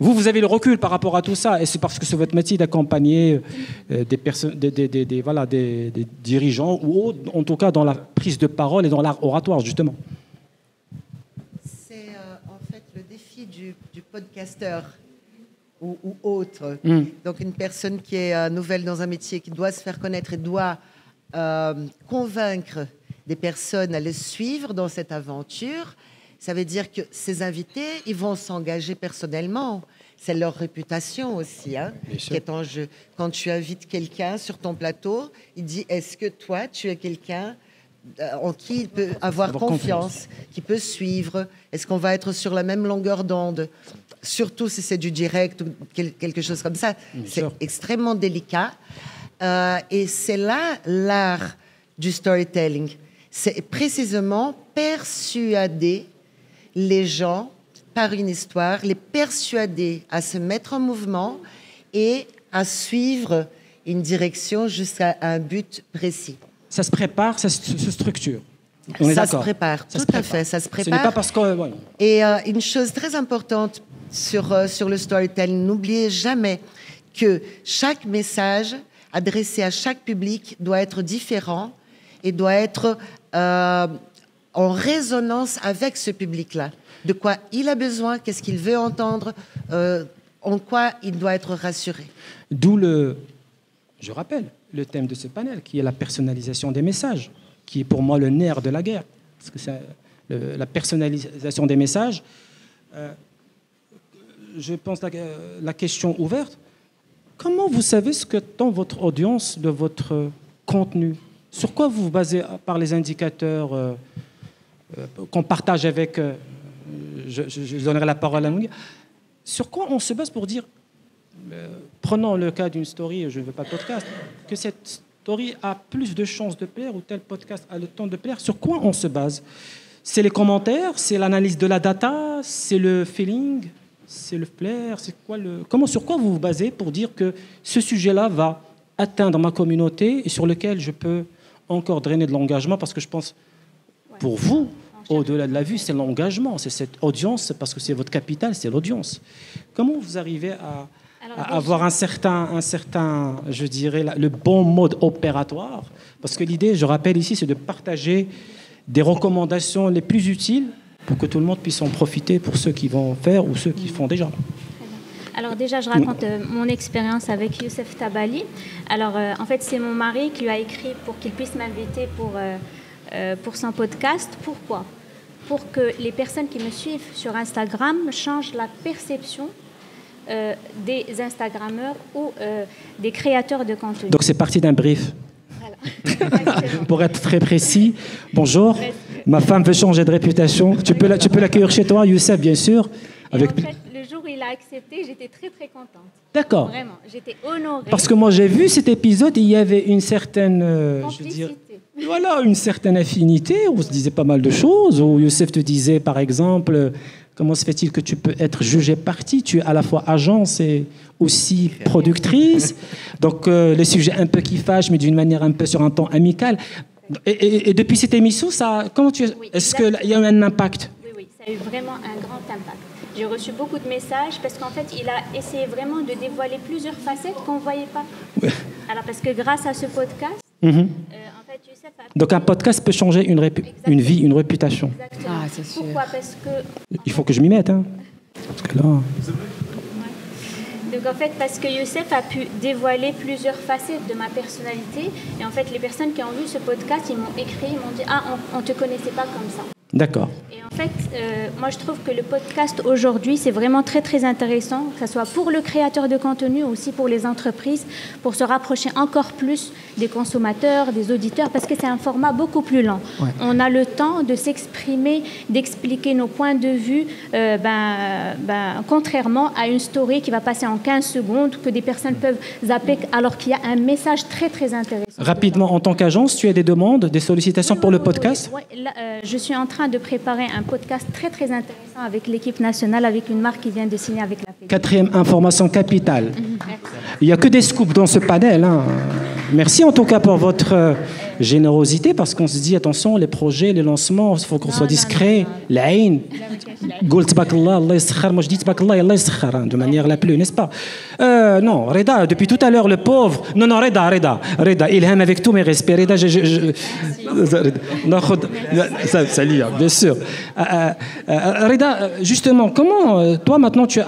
Vous avez le recul par rapport à tout ça, et c'est parce que c'est votre métier d'accompagner des personnes, des dirigeants, ou en tout cas dans la prise de parole et dans l'art oratoire, justement. C'est en fait le défi du podcasteur ou autre. Donc une personne qui est nouvelle dans un métier, qui doit se faire connaître et doit convaincre des personnes à le suivre dans cette aventure. Ça veut dire que ces invités, ils vont s'engager personnellement. C'est leur réputation aussi qui est en jeu. Quand tu invites quelqu'un sur ton plateau, il dit « Est-ce que toi, tu es quelqu'un en qui il peut avoir confiance, qui peut suivre? Est-ce qu'on va être sur la même longueur d'onde ?» Surtout si c'est du direct ou quelque chose comme ça. C'est extrêmement délicat. Et c'est là l'art du storytelling. C'est précisément persuader les gens par une histoire, les persuader à se mettre en mouvement et à suivre une direction jusqu'à un but précis. Ça se prépare, ça se structure. Ça se prépare, tout à fait, ça se prépare. Ce n'est pas parce que... Et une chose très importante sur le storytelling, n'oubliez jamais que chaque message adressé à chaque public doit être différent et doit être en résonance avec ce public-là. De quoi il a besoin, qu'est-ce qu'il veut entendre, en quoi il doit être rassuré. D'où je rappelle, le thème de ce panel, qui est la personnalisation des messages, qui est pour moi le nerf de la guerre. Parce que c'est la personnalisation des messages. Je pense la question ouverte. Comment vous savez ce que tend votre audience de votre contenu? Sur quoi vous vous basez par les indicateurs qu'on partage avec... je donnerai la parole à nous. Sur quoi on se base pour dire, prenons le cas d'une story, je ne veux pas de podcast, que cette story a plus de chances de plaire ou tel podcast a le temps de plaire? Sur quoi on se base? C'est les commentaires, c'est l'analyse de la data, c'est le feeling, c'est le flair, c'est quoi sur quoi vous vous basez pour dire que ce sujet-là va atteindre ma communauté et sur lequel je peux encore drainer de l'engagement? Parce que je pense, pour vous, au-delà de la vue, c'est l'engagement, c'est cette audience, parce que c'est votre capital, c'est l'audience. Comment vous arrivez à avoir un certain, je dirais, le bon mode opératoire? Parce que l'idée, je rappelle ici, c'est de partager des recommandations les plus utiles pour que tout le monde puisse en profiter pour ceux qui vont faire ou ceux qui font déjà. Alors déjà, je raconte mon expérience avec Youssef Tabali. Alors, en fait, c'est mon mari qui lui a écrit pour qu'il puisse m'inviter pour son podcast. Pourquoi? Pour que les personnes qui me suivent sur Instagram changent la perception des Instagrammeurs ou des créateurs de contenu. Donc c'est parti d'un brief. Voilà. Pour être très précis, bonjour. Ma femme veut changer de réputation. Tu peux l'accueillir chez toi, Youssef, bien sûr. Avec... En fait, le jour où il a accepté, j'étais très très contente. D'accord. Vraiment, j'étais honorée. Parce que moi j'ai vu cet épisode, il y avait une certaine, voilà, une certaine affinité. Où on se disait pas mal de choses. Où Youssef te disait, par exemple, comment se fait-il que tu peux être jugée partie? Tu es à la fois agence et aussi productrice. Donc les sujets un peu qui fâchent, mais d'une manière un peu sur un ton amical. Et depuis cette émission, ça, comment tu, oui, est-ce qu'il y a eu un impact? Oui, ça a eu vraiment un grand impact. J'ai reçu beaucoup de messages parce qu'en fait, il a essayé vraiment de dévoiler plusieurs facettes qu'on ne voyait pas. Ouais. Alors, parce que grâce à ce podcast, en fait, Youssef a... Donc, un podcast peut changer une vie, une réputation. Exactement. Ah, c'est sûr. Pourquoi? Parce que... Il faut que je m'y mette. Hein. Parce que là... Donc en fait, parce que Youssef a pu dévoiler plusieurs facettes de ma personnalité. Et en fait, les personnes qui ont vu ce podcast, ils m'ont écrit, ils m'ont dit « Ah, on ne te connaissait pas comme ça ». D'accord. Et en fait, moi je trouve que le podcast aujourd'hui, c'est vraiment très très intéressant, que ce soit pour le créateur de contenu ou aussi pour les entreprises, pour se rapprocher encore plus des consommateurs, des auditeurs, parce que c'est un format beaucoup plus lent. Ouais. On a le temps de s'exprimer, d'expliquer nos points de vue, contrairement à une story qui va passer en 15 secondes, que des personnes peuvent zapper, alors qu'il y a un message très très intéressant. Rapidement, en tant qu'agence, tu as des demandes, des sollicitations pour le podcast? Oui, je suis en train de préparer un podcast très très intéressant avec l'équipe nationale, avec une marque qui vient de signer avec la FED. 4e information capitale. Il n'y a que des scoops dans ce panel. Hein. Merci en tout cas pour votre générosité, parce qu'on se dit, attention, les projets, les lancements, il faut qu'on soit discret. L'Aïn. Goult bakallah, Allah yiskhar. Moi je dis bakallah, Allah yiskhar, de manière la plus, n'est-ce pas? Non, Reda, depuis tout à l'heure, le pauvre. Non, Reda, Ilham avec tous mes respects. Reda, salut, bien sûr. Reda, justement, comment, toi maintenant, tu es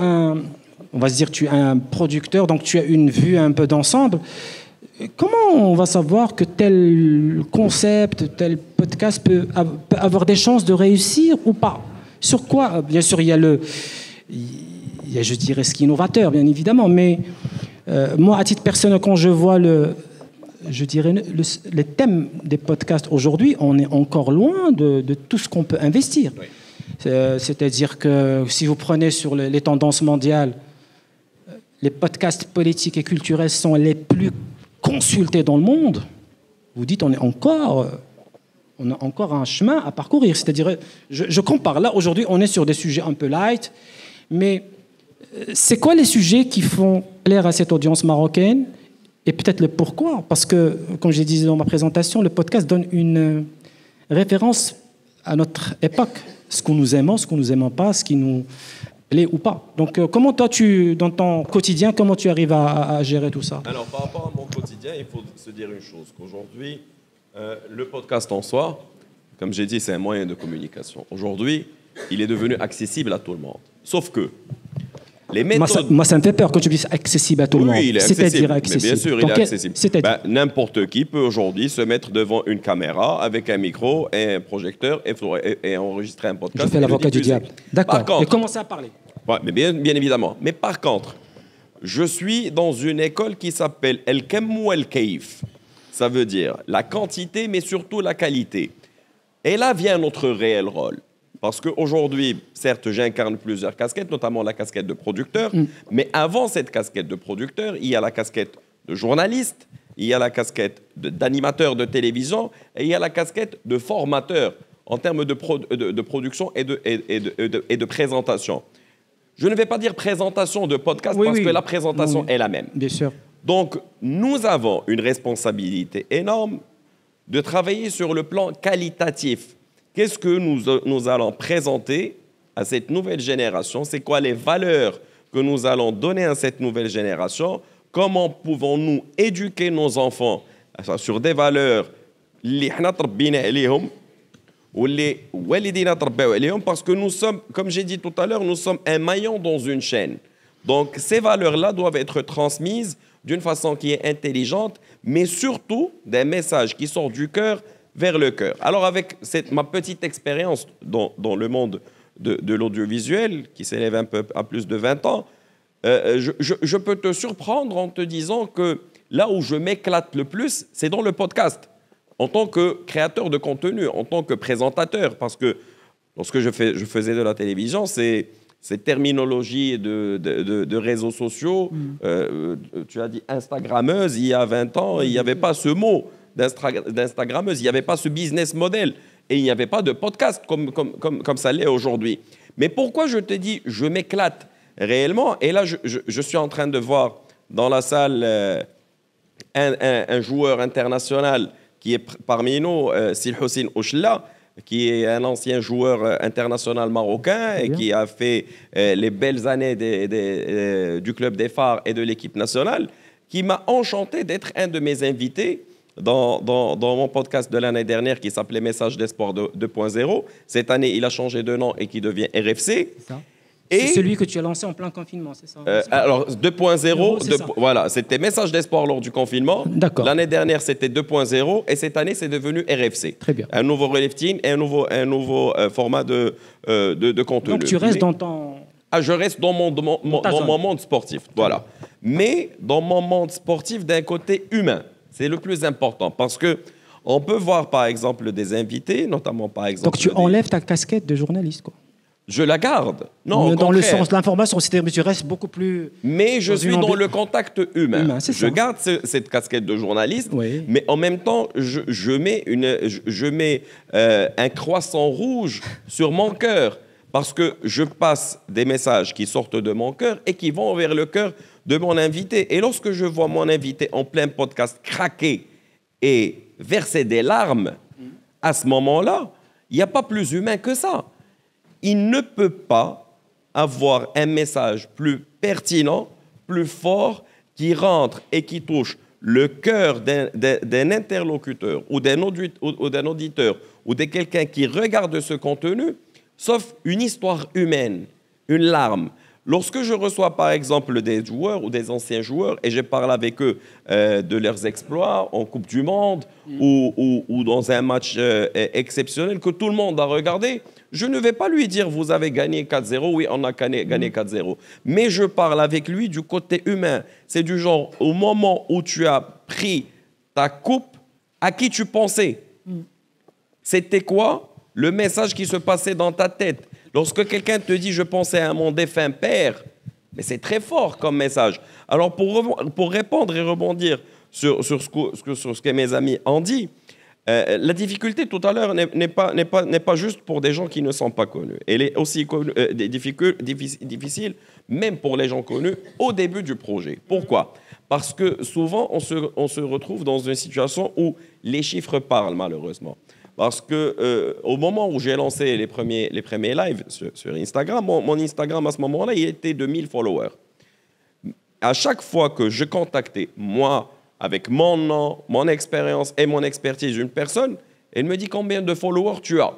on va se dire, tu es un producteur, donc tu as une vue un peu d'ensemble. Comment on va savoir que tel concept, tel podcast peut avoir des chances de réussir ou pas? Sur quoi? Bien sûr, il y a, je dirais, ce qui est innovateur, bien évidemment, mais moi, à titre personnel, quand je vois les thèmes des podcasts aujourd'hui, on est encore loin de tout ce qu'on peut investir. Oui. C'est-à-dire que si vous prenez sur les tendances mondiales, les podcasts politiques et culturels sont les plus consultés dans le monde. Vous dites, on a encore un chemin à parcourir. C'est-à-dire, je compare. Là, aujourd'hui, on est sur des sujets un peu light, mais c'est quoi les sujets qui font plaire à cette audience marocaine? Et peut-être le pourquoi? Parce que, comme j'ai dit dans ma présentation, le podcast donne une référence à notre époque. Ce que nous aimons, ce que nous n'aimons pas, ce qui nous plaît ou pas. Donc, comment toi, dans ton quotidien, comment tu arrives à gérer tout ça? Alors, par rapport à mon quotidien, il faut se dire une chose, qu'aujourd'hui, le podcast en soi, comme j'ai dit, c'est un moyen de communication. Aujourd'hui, il est devenu accessible à tout le monde. Sauf que les méthodes... Moi, ça me fait peur quand tu dis accessible à tout le monde. Oui, il est accessible. C'est-à-dire accessible. Mais bien sûr, il est accessible. N'importe qui peut aujourd'hui se mettre devant une caméra avec un micro et un projecteur et enregistrer un podcast. Je fais l'avocat du diable. D'accord. Et commencer à parler. Ouais, mais bien évidemment. Mais par contre, je suis dans une école qui s'appelle El Kem ou El Kaif. Ça veut dire la quantité, mais surtout la qualité. Et là vient notre réel rôle. Parce qu'aujourd'hui, certes, j'incarne plusieurs casquettes, notamment la casquette de producteur. Mais avant cette casquette de producteur, il y a la casquette de journaliste, il y a la casquette d'animateur de télévision et il y a la casquette de formateur en termes de production et de présentation. Je ne vais pas dire présentation de podcast parce que la présentation est la même. Bien sûr. Donc, nous avons une responsabilité énorme de travailler sur le plan qualitatif. Qu'est-ce que nous allons présenter à cette nouvelle génération? C'est quoi les valeurs que nous allons donner à cette nouvelle génération? Comment pouvons-nous éduquer nos enfants sur des valeurs parce que nous sommes, comme j'ai dit tout à l'heure, nous sommes un maillon dans une chaîne. Donc, ces valeurs-là doivent être transmises d'une façon qui est intelligente, mais surtout des messages qui sortent du cœur vers le cœur. Alors, avec ma petite expérience dans le monde de l'audiovisuel, qui s'élève un peu à plus de 20 ans, je peux te surprendre en te disant que là où je m'éclate le plus, c'est dans le podcast. en tant que créateur de contenu, en tant que présentateur, parce que lorsque je faisais de la télévision, cette terminologie de réseaux sociaux, tu as dit Instagrammeuse, il y a 20 ans, il n'y avait pas ce mot d'Instagrammeuse, il n'y avait pas ce business model, et il n'y avait pas de podcast comme ça l'est aujourd'hui. Mais pourquoi je te dis, je m'éclate réellement, et là, je suis en train de voir dans la salle un joueur international qui est parmi nous, Silhoussine Ouchla, qui est un ancien joueur international marocain et qui a fait les belles années du club des Phares et de l'équipe nationale, qui m'a enchanté d'être un de mes invités dans mon podcast de l'année dernière qui s'appelait Message d'Espoir 2.0. Cette année, il a changé de nom et qui devient RFC. C'est ça. C'est celui que tu as lancé en plein confinement, c'est ça? Alors, 2.0, voilà, c'était Message d'Espoir lors du confinement. D'accord. L'année dernière, c'était 2.0 et cette année, c'est devenu RFC. Très bien. Un nouveau relève team et un nouveau format de contenu. Donc, tu restes dans ton... je reste dans mon monde sportif, voilà. Mais dans mon monde sportif d'un côté humain, c'est le plus important parce que on peut voir, par exemple, des invités, notamment, par exemple... Donc, tu enlèves ta casquette de journaliste, quoi. Je la garde. Non, dans le sens de l'information, c'est-à-dire que tu restes beaucoup plus... Mais je suis dans le contact humain. Je garde cette casquette de journaliste, oui. Mais en même temps, je mets un croissant rouge sur mon cœur parce que je passe des messages qui sortent de mon cœur et qui vont vers le cœur de mon invité. Et lorsque je vois mon invité en plein podcast craquer et verser des larmes, à ce moment-là, il n'y a pas plus humain que ça. Il ne peut pas avoir un message plus pertinent, plus fort, qui rentre et qui touche le cœur d'un interlocuteur ou d'un auditeur ou de quelqu'un qui regarde ce contenu, sauf une histoire humaine, une larme. Lorsque je reçois par exemple des joueurs ou des anciens joueurs et je parle avec eux de leurs exploits en Coupe du Monde ou dans un match exceptionnel que tout le monde a regardé, je ne vais pas lui dire « vous avez gagné 4-0 ». Oui, on a gagné 4-0. Mais je parle avec lui du côté humain. C'est du genre, au moment où tu as pris ta coupe, à qui tu pensais? C'était quoi le message qui se passait dans ta tête? Lorsque quelqu'un te dit « je pensais à mon défunt père », mais c'est très fort comme message. Alors, pour répondre et rebondir sur ce que mes amis ont dit, la difficulté tout à l'heure n'est pas juste pour des gens qui ne sont pas connus. Elle est aussi difficile, même pour les gens connus, au début du projet. Pourquoi? Parce que souvent, on se retrouve dans une situation où les chiffres parlent, malheureusement. Parce que au moment où j'ai lancé les premiers lives sur Instagram, mon Instagram à ce moment-là, il était de 1000 followers. À chaque fois que je contactais, moi, avec mon nom, mon expérience et mon expertise, une personne, elle me dit combien de followers tu as.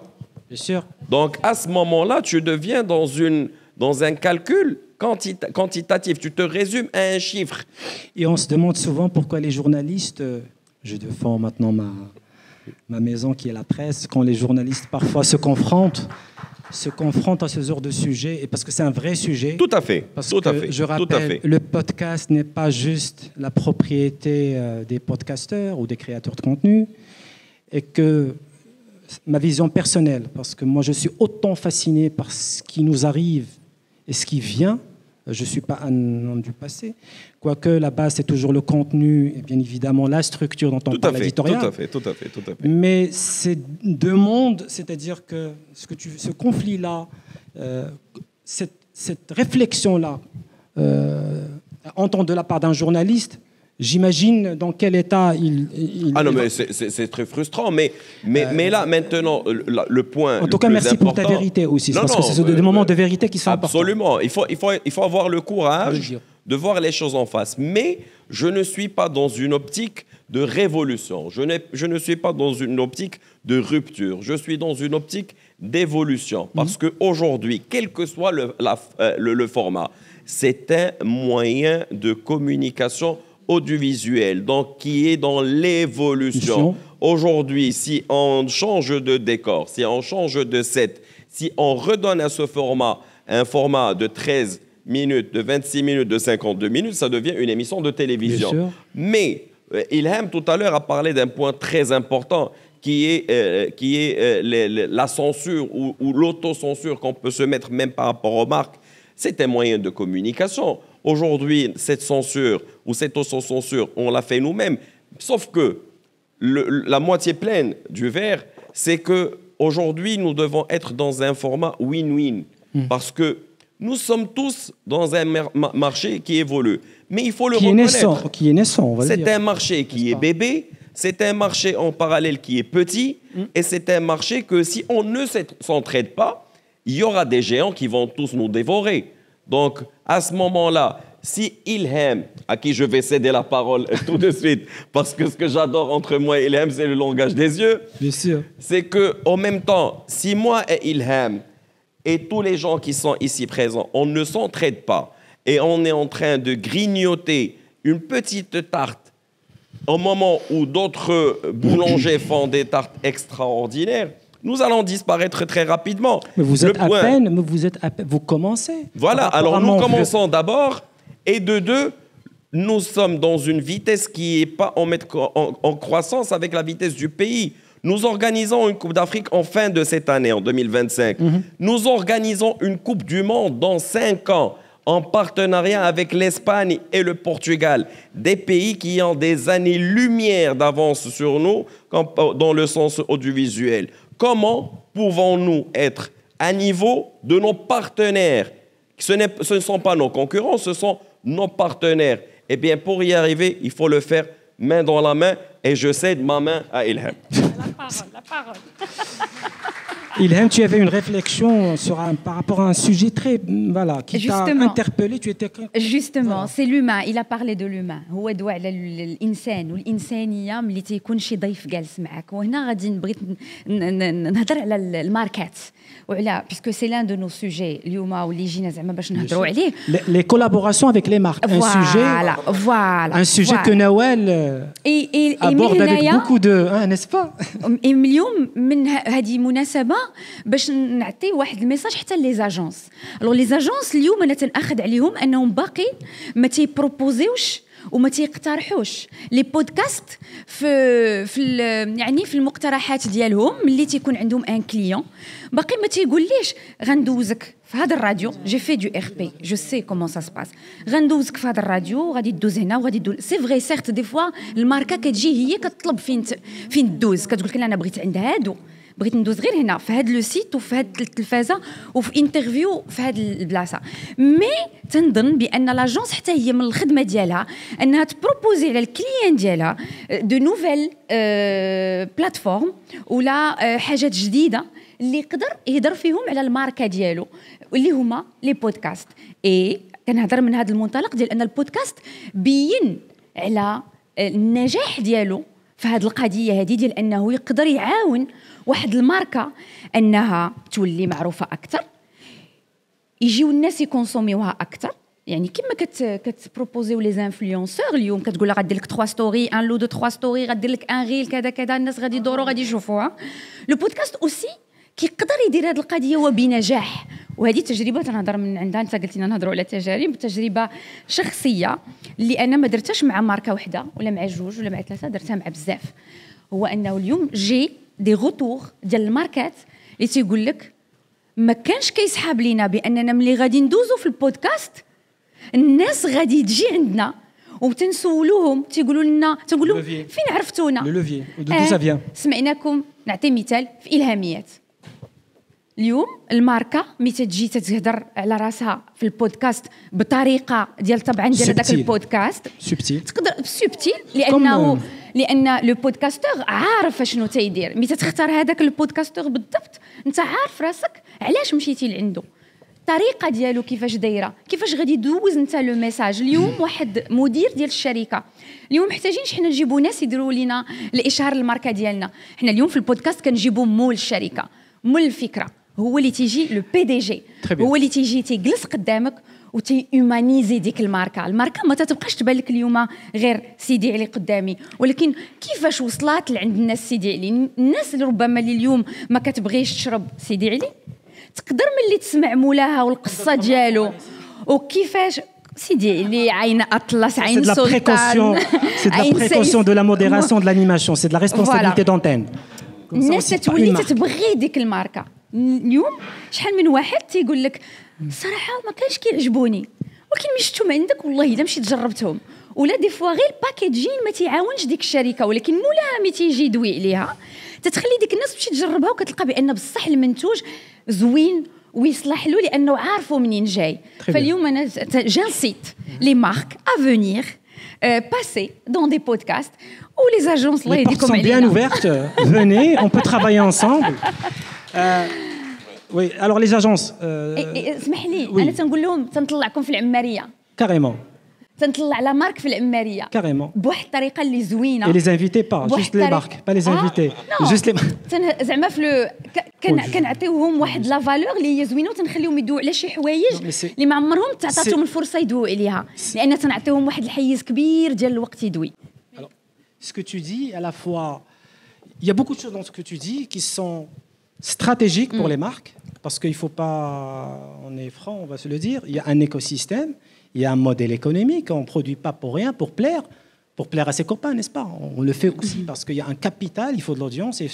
Bien sûr. Donc, à ce moment-là, tu deviens dans un calcul quantitatif. Tu te résumes à un chiffre. Et on se demande souvent pourquoi les journalistes, je défends maintenant ma maison qui est la presse, quand les journalistes parfois se confrontent à ce genre de sujet, et parce que c'est un vrai sujet. Tout à fait. Je rappelle, le podcast n'est pas juste la propriété des podcasteurs ou des créateurs de contenu, et que ma vision personnelle, parce que moi je suis autant fasciné par ce qui nous arrive et ce qui vient. Je ne suis pas un homme du passé. Quoique la base, c'est toujours le contenu et bien évidemment la structure dont on parle éditoriale. Tout à fait. Mais c'est deux mondes, c'est-à-dire que ce conflit-là, cette réflexion-là, entendre de la part d'un journaliste, j'imagine dans quel état il non, mais c'est très frustrant. Mais là, maintenant, le point. En tout cas, merci pour ta vérité aussi. Parce que c'est des moments de vérité qui sont importants. Absolument. Il faut avoir le courage de voir les choses en face. Mais je ne suis pas dans une optique de révolution. Je ne suis pas dans une optique de rupture. Je suis dans une optique d'évolution. Parce qu'aujourd'hui, quel que soit le format, c'est un moyen de communication audiovisuel, donc qui est dans l'évolution. Aujourd'hui, si on change de décor, si on change de set, si on redonne à ce format un format de 13 minutes, de 26 minutes, de 52 minutes, ça devient une émission de télévision. Mais Ilham, tout à l'heure, a parlé d'un point très important qui est la censure ou l'autocensure qu'on peut se mettre même par rapport aux marques. C'est un moyen de communication. Aujourd'hui, cette censure ou cette autocensure, on l'a fait nous-mêmes. Sauf que la moitié pleine du verre, c'est qu'aujourd'hui, nous devons être dans un format win-win. Parce que nous sommes tous dans un marché qui évolue. Mais il faut le reconnaître. Qui est naissant, on va dire. C'est un marché qui est bébé, c'est un marché en parallèle qui est petit, et c'est un marché que si on ne s'entraide pas, il y aura des géants qui vont tous nous dévorer. Donc, à ce moment-là, si Ilham, à qui je vais céder la parole tout de suite, parce que ce que j'adore entre moi et Ilham, c'est le langage des yeux, bien sûr, c'est qu'en même temps, si moi et Ilham et tous les gens qui sont ici présents, on ne s'entraide pas et on est en train de grignoter une petite tarte au moment où d'autres boulangers font des tartes extraordinaires, nous allons disparaître très rapidement. Mais vous êtes vous commencez. Voilà, alors nous commençons d'abord, et de deux, nous sommes dans une vitesse qui n'est pas en croissance avec la vitesse du pays. Nous organisons une Coupe d'Afrique en fin de cette année, en 2025. Nous organisons une Coupe du Monde dans 5 ans, en partenariat avec l'Espagne et le Portugal, des pays qui ont des années-lumière d'avance sur nous dans le sens audiovisuel. Comment pouvons-nous être à niveau de nos partenaires? Ce ne sont pas nos concurrents, ce sont nos partenaires. Eh bien, pour y arriver, il faut le faire main dans la main, et je cède ma main à Ilham. La parole. Ilham, tu avais une réflexion par rapport à un sujet très, qui t'a interpellé. Justement, c'est l'humain. Il a parlé de l'humain. هو دوا على الإنسان والإنسانية ملي تيكون شي ضيف جالس معك. وهنا غادي بغيت نهضر على الماركات وعلى puisque c'est l'un de nos sujets اليوم واللي جينا زعما باش نهضروا عليه. Les collaborations avec les marques. Un sujet que Nawal aborde avec beaucoup de, n'est-ce pas? اليوم من هذه مناسبة باش نعطي واحد الميساج حتى لي زاجونس. الوغ لي زاجونس اليوم انا تنأخذ عليهم انهم باقي ما تيبروبوزيوش وما تيقترحوش لي بودكاست يعني في المقترحات ديالهم ملي تيكون عندهم ان كليون باقي ما تيقوليش غندوزك في هذا الراديو جي في دو ار بي جو سي كومون سا سباس غندوزك في هذا الراديو وغادي دوز هنا وغادي دوز سي فري سيرت دي فوا الماركه كتجي هي كتطلب فين دوز كتقول لك انا بغيت عند هادو بغيت ندوز غير هنا في هذا لو سيت وفي هذه التلفازه وفي انترفيو في هذه البلاصه مي تنظن بان لاجونس حتى هي من الخدمه ديالها انها تبروبوزي على الكليان ديالها دو نوفيل بلاتفورم ولا حاجات جديده اللي يقدر يهضر فيهم على الماركه ديالو واللي هما لي بودكاست. اي كنهضر من هذا المنطلق ديال ان البودكاست بين على النجاح ديالو في هذه القضيه هذه ديال انه يقدر يعاون واحد الماركه انها تولي معروفه اكثر يجيو الناس يكونسوميوها اكثر. يعني كما كتبروبوزيو لي انفلونسور اليوم كتقول لها غدير لك 3 ستوري ان لو دو 3 ستوري غدير لك ان ريل كذا كذا الناس غادي يدوروا غادي يشوفوها. لو بودكاست اوسي كيقدر يدير هذه القضيه وبنجاح. وهذه تجربه تنهضر من عندها انت قلتي لنا نهضروا على تجارب تجربه شخصيه اللي انا ما درتهاش مع ماركه واحده ولا مع جوج ولا مع ثلاثه درتها مع بزاف. هو انه اليوم جي دي غوتور ديال الماركات اللي تيقول لك ما كانش كيسحاب لينا باننا ملي غادي ندوزو في البودكاست الناس غادي تجي عندنا وتنسولوهم تيقولوا لنا تنقولوا فين عرفتونا لو لوفيي دو سا فيان سمعناكم. نعطي مثال في الهاميات. اليوم الماركه ملي تجي تتهضر على راسها في البودكاست بطريقه ديال طبعا ديال هذاك البودكاست تقدر سبتيل لان لو بودكاستور عارف شنو تيدير. ملي تختار هذاك البودكاستور بالضبط انت عارف راسك علاش مشيتي لعنده الطريقه ديالو كيفاش دايره كيفاش غادي يدوز انت لو ميساج. اليوم واحد مدير ديال الشركه اليوم محتاجين حنا نجيبوا ناس يديروا لنا الاشهار الماركه ديالنا. حنا اليوم في البودكاست كنجيبوا مول الشركه مول الفكره هو اللي تيجي لو بي دي جي هو اللي تيجي تيجلس قدامك وتي هيومانيزي ديك الماركه ما تتبقاش تبان لك اليوم غير سيدي علي قدامي ولكن كيفاش وصلات لعند الناس سيدي علي. الناس اللي ربما اللي اليوم ما كتبغيش تشرب سيدي علي تقدر ملي تسمع مولاها والقصه ديالو وكيفاش سيدي اللي عين اطلس C'est عين de la précaution, سلطان c'est de la précaution de la modération de l'animation, c'est de la responsabilité Voilà. d'antenne. Comme ça, الناس aussi, pas une تولي marque. تتبغي ديك الماركه. اليوم شحال من واحد تيقول لك الصراحه ما كانش كيعجبوني ولكن ملي شفتهم عندك والله الا مشيت جربتهم ولا دي فوا غير الباكيجين ما تيعاونش ديك الشركه ولكن مولاها ملي تيجي يدوي عليها تتخلي ديك الناس تمشي تجربها وكتلقى بان بصح المنتوج زوين ويصلح له لانه عارفه منين جاي. Très bien. فاليوم انا جانسيت لي مارك افونير passer dans des podcasts ou les agences الله Les portes يديكم sont bien علينا. ouvertes. Venez, on peut travailler ensemble. Oui, alors les agences, اسمح لي Oui. انا تنقول لهم تنطلعكم في العماريه carrément, تنطلع على مارك في العماريه carrément. بواحد الطريقه اللي زوينه. Et les invités pas, بواحد juste les الطريقة- marques, pas les invités, non. juste les marques. زعما في كنعطيوهم واحد لا فالور اللي هي زوينه وتنخليهم يدووا على شي حوايج Non, mais c'est- اللي ما عمرهم تعطاتهم c'est- الفرصه يدووا عليها لان تنعطيهم واحد الحيز كبير ديال الوقت يدوي. Alors, ce que tu dis, à la fois, il y a beaucoup de choses dans ce que tu dis qui sont stratégiques pour les marques, parce qu'il ne faut pas, on est franc, on va se le dire, il y a un écosystème, il y a un modèle économique, on ne produit pas pour rien, pour plaire à ses copains, n'est-ce pas? On le fait aussi parce qu'il y a un capital, il faut de l'audience, et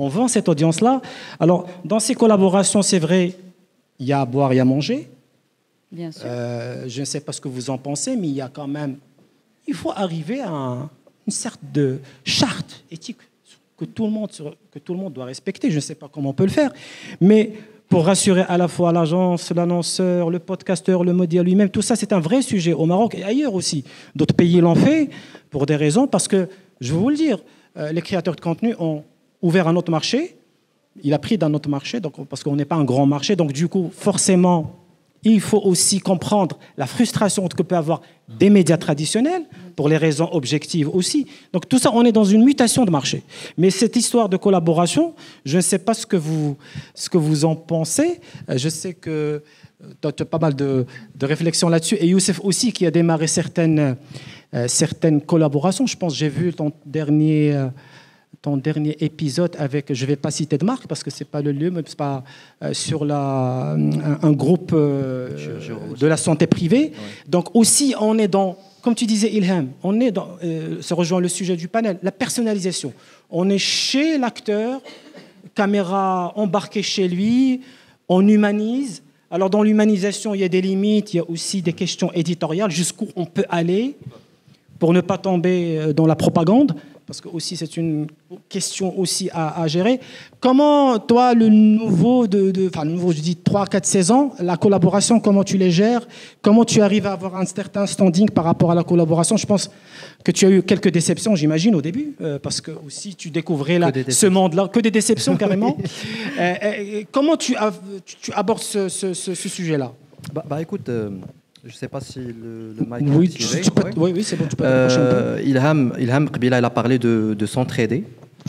on vend cette audience-là. Alors, dans ces collaborations, c'est vrai, il y a à boire, il y a à manger. Bien sûr. Je ne sais pas ce que vous en pensez, mais il y a quand même, il faut arriver à une sorte de charte éthique que tout le monde doit respecter. Je ne sais pas comment on peut le faire, mais pour rassurer à la fois l'agence, l'annonceur, le podcasteur, le média lui-même, tout ça, c'est un vrai sujet au Maroc et ailleurs aussi. D'autres pays l'ont fait pour des raisons, parce que, je vais vous le dire, les créateurs de contenu ont ouvert un autre marché. Il a pris d'un autre marché, donc, parce qu'on n'est pas un grand marché. Donc, du coup, forcément, il faut aussi comprendre la frustration que peut avoir des médias traditionnels, pour les raisons objectives aussi. Donc, tout ça, on est dans une mutation de marché. Mais cette histoire de collaboration, je ne sais pas ce que vous en pensez. Je sais que tu as pas mal de réflexions là-dessus. Et Youssef aussi, qui a démarré certaines collaborations. Je pense, j'ai vu ton dernier épisode avec, je ne vais pas citer de marque parce que ce n'est pas le lieu, mais c'est pas sur un groupe de la santé privée. Ouais. Donc aussi, on est dans, comme tu disais Ilham, on est dans, ça rejoint le sujet du panel, la personnalisation. On est chez l'acteur, caméra embarquée chez lui, on humanise. Alors dans l'humanisation, il y a des limites, il y a aussi des questions éditoriales, jusqu'où on peut aller pour ne pas tomber dans la propagande. Parce que aussi c'est une question aussi à gérer. Comment, toi, le nouveau, enfin le nouveau, je dis 3-4 saisons, la collaboration, comment tu les gères? Comment tu arrives à avoir un certain standing par rapport à la collaboration? Je pense que tu as eu quelques déceptions, j'imagine, au début, parce que aussi tu découvrais ce monde-là, que des déceptions carrément. Comment tu abordes ce sujet-là? Bah écoute... Je ne sais pas si le mic oui, est activé. Oui, c'est bon, tu peux approcher un peu. Ilham Qbila, il a parlé de s'entraider.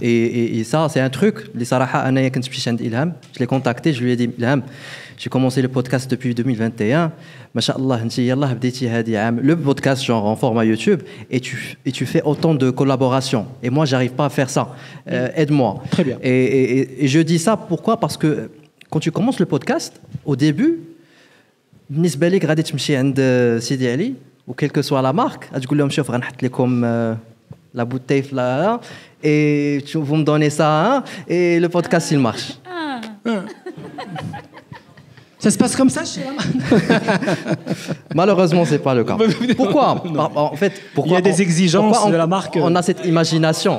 Et ça, c'est un truc. Je l'ai contacté, je lui ai dit, Ilham, j'ai commencé le podcast depuis 2021. Masha'Allah, le podcast genre en format YouTube, et tu fais autant de collaborations. Et moi, j'arrive pas à faire ça. Aide-moi. Très bien. Et je dis ça pourquoi? Parce que quand tu commences le podcast, au début, بالنسبه لك غادي تمشي عند سيدي علي وكيلكو سوا لا مارك غتقول لهم شوف غنحط لكم لا بوتاي فلا اي vous me donnez ça et le podcast il marche. Ça se passe comme ça chez la marque? Malheureusement, c'est pas le cas. Pourquoi? En fait, pourquoi il y a des exigences de la marque. On a cette imagination.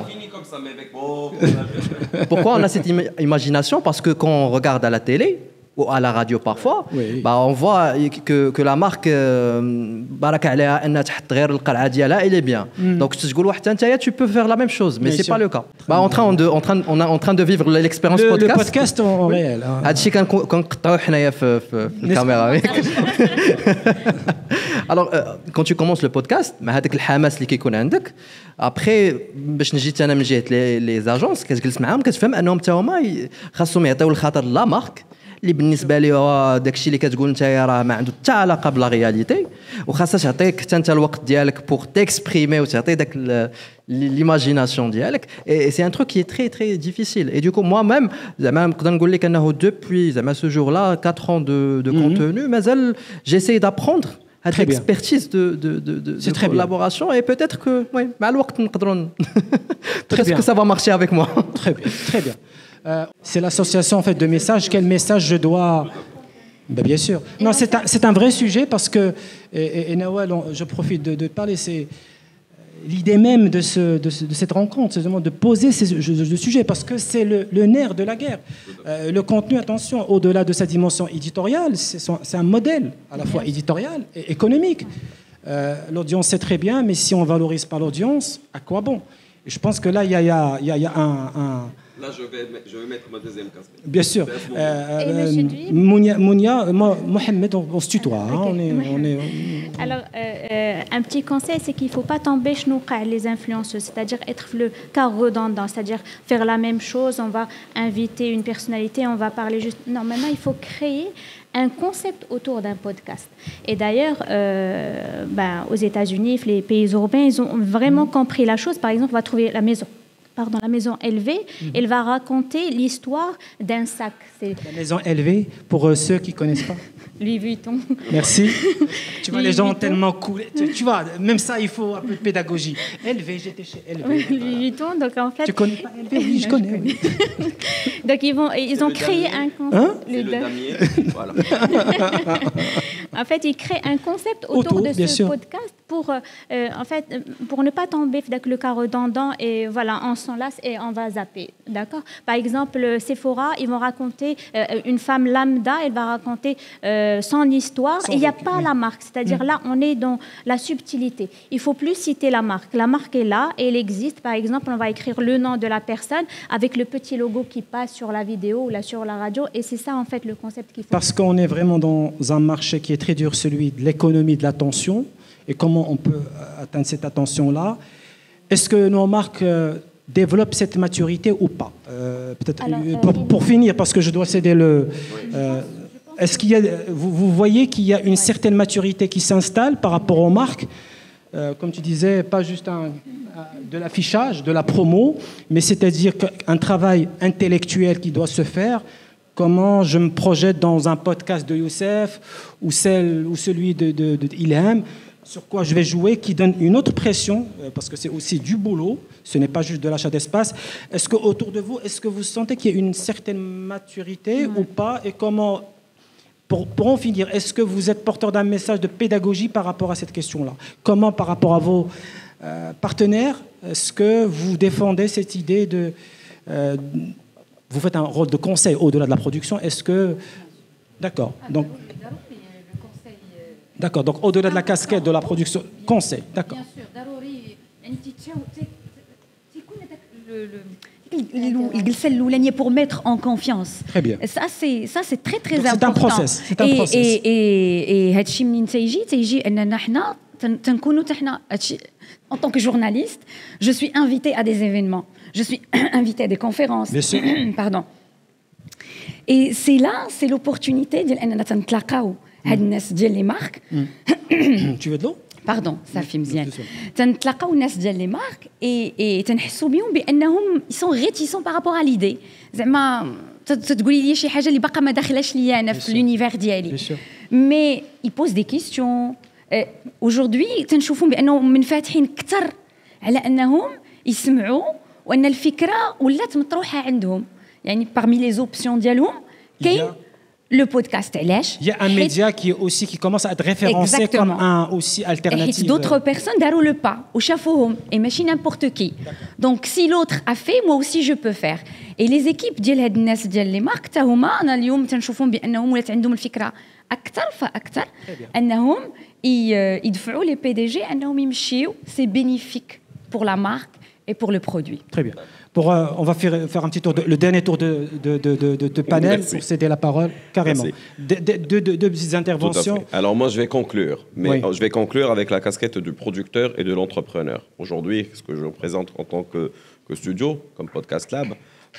Pourquoi on a cette imagination? Parce que quand on regarde à la télé ou à la radio parfois, oui. Bah on voit que la marque baraka عليها انها تحط غير القلعه ديالها elle est bien. Donc تقول واحد انت tu peux faire la même chose mais c'est pas le cas. Bah en train de vivre l'expérience podcast. Le podcast en réel. هادشي كنقطعوا حنايا في الكاميرا. Alors quand tu commences le podcast مع هذاك الحماس اللي كيكون عندك après باش نجي انا من جهه les agences كتجلس معاهم كتفهم انهم حتى هما خاصهم يعطيو الخاطر لا مارك اللي بالنسبه لي هو داكشي اللي كتقول انت راه ما عنده حتى علاقه بلا رياليتي وخاصها تعطيك حتى انت الوقت ديالك بور تيكسبريمي وتعطي داك l'imagination ديالك et c'est un truc qui est très très difficile et du coup moi-même زعما نقدر نقول لك انه depuis زعما ce jour là 4 ans de contenu مازال j'essaie d'apprendre cette expertise de collaboration et peut-être que oui مع الوقت نقدروا peut-être que ça va marcher avec moi. Très bien. C'est l'association en fait de messages. Quel message je dois... Ben, bien sûr. Non, c'est un vrai sujet parce que, et Nawal, je profite de parler, c'est l'idée même de cette rencontre, c'est de poser ce sujet parce que c'est le nerf de la guerre. Le contenu, attention, au-delà de sa dimension éditoriale, c'est un modèle à la fois éditorial et économique. L'audience sait très bien, mais si on ne valorise pas l'audience, à quoi bon? Et je pense que là, il y a un Là, je vais mettre ma deuxième casquette. Bien sûr. Mounia, Mohamed, on se tutoie. Hein, Alors, un petit conseil, c'est qu'il ne faut pas tomber chez nous les influenceuses, c'est-à-dire être le cas redondant, c'est-à-dire faire la même chose, on va inviter une personnalité, on va parler juste... Non, maintenant, il faut créer un concept autour d'un podcast. Et d'ailleurs, aux États-Unis, les pays européens, ils ont vraiment compris la chose. Par exemple, on va trouver la maison LV, elle va raconter l'histoire d'un sac. La maison LV, pour ceux qui ne connaissent pas. Louis Vuitton. Merci. Tu vois, les gens ont tellement cool. Tu vois, même ça, il faut un peu de pédagogie. LV, j'étais chez LV. Louis Vuitton, donc en fait... Tu connais pas LV? Oui, je connais. Oui. Donc ils ont créé un concept. Hein? C'est le damier. Voilà. En fait, ils créent un concept autour de ce podcast pour ne pas tomber dans le cas redondant et voilà, on s'enlace et on va zapper. D'accord? Par exemple, Sephora, ils vont raconter une femme lambda, elle va raconter son histoire. Il n'y a pas la marque. C'est-à-dire là, on est dans la subtilité. Il ne faut plus citer la marque. La marque est là et elle existe. Par exemple, on va écrire le nom de la personne avec le petit logo qui passe sur la vidéo ou là sur la radio. Et c'est ça, en fait, le concept qu'il faut. Parce qu'on est vraiment dans un marché qui est très dur, celui de l'économie de l'attention. Et comment on peut atteindre cette attention-là? Est-ce que nos marques développent cette maturité ou pas? Peut-être pour finir, parce que je dois céder le... est-ce qu'il y a, vous voyez qu'il y a une certaine maturité qui s'installe par rapport aux marques, comme tu disais, pas juste de l'affichage, de la promo, mais c'est-à-dire qu'un travail intellectuel qui doit se faire. Comment je me projette dans un podcast de Youssef ou celui de Ilham, sur quoi je vais jouer, qui donne une autre pression, parce que c'est aussi du boulot, ce n'est pas juste de l'achat d'espace. Est-ce qu'autour de vous, est-ce que vous sentez qu'il y a une certaine maturité ou pas? Et comment, pour en finir, est-ce que vous êtes porteur d'un message de pédagogie par rapport à cette question-là? Comment, par rapport à vos partenaires, est-ce que vous défendez cette idée de... vous faites un rôle de conseil au-delà de la production. Est-ce que... D'accord. Donc, d'accord. Donc, au-delà de la casquette de la production, conseil. D'accord. Bien sûr. Pour mettre en confiance. Très bien. Ça, c'est très, très donc, important. C'est un process. Et هادشي منين تيجي أننا حنا تنكونوا حنا en tant que journaliste, je suis invitée à des événements. Je suis invitée à des conférences. Bien sûr. Pardon. Et c'est là, c'est l'opportunité d'أننا تنتلاقاو هاد الناس ديال لي مارك. Tu veux de l'eau? باردون صافي مزيان. تنتلاقاو الناس ديال لي مارك اي تنحسوا بهم بانهم يسون ريتيسون بارابور على ليدي زعما تقولي لي شي حاجه اللي باقا ما داخلاش ليا انا في لونيفير ديالي مي يبوز دي كيستيون. اجوردي تنشوفهم بانهم منفتحين اكثر على انهم يسمعوا وان الفكره ولات مطروحه عندهم. يعني parmi les options ديالهم كاين le podcast. Il y a un média qui commence à être référencé comme un aussi alternative. D'autres personnes darou le pas ou chafouhom et machine n'importe qui. Donc si l'autre a fait, moi aussi je peux faire. Et les équipes ديال هاد الناس ديال لي مارك تا هما انا اليوم تنشوفهم بانهم ولات عندهم الفكره اكثر فاكثر انهم يدفعوا les PDG انهم يمشيو. C'est bénéfique pour la marque et pour le produit. Très bien. On va faire un petit tour, le dernier tour de panel. Merci. Pour céder la parole, carrément. Deux petites interventions. Alors moi, je vais conclure. Mais oui. Je vais conclure avec la casquette du producteur et de l'entrepreneur. Aujourd'hui, ce que je représente en tant que studio, comme Podcast Lab,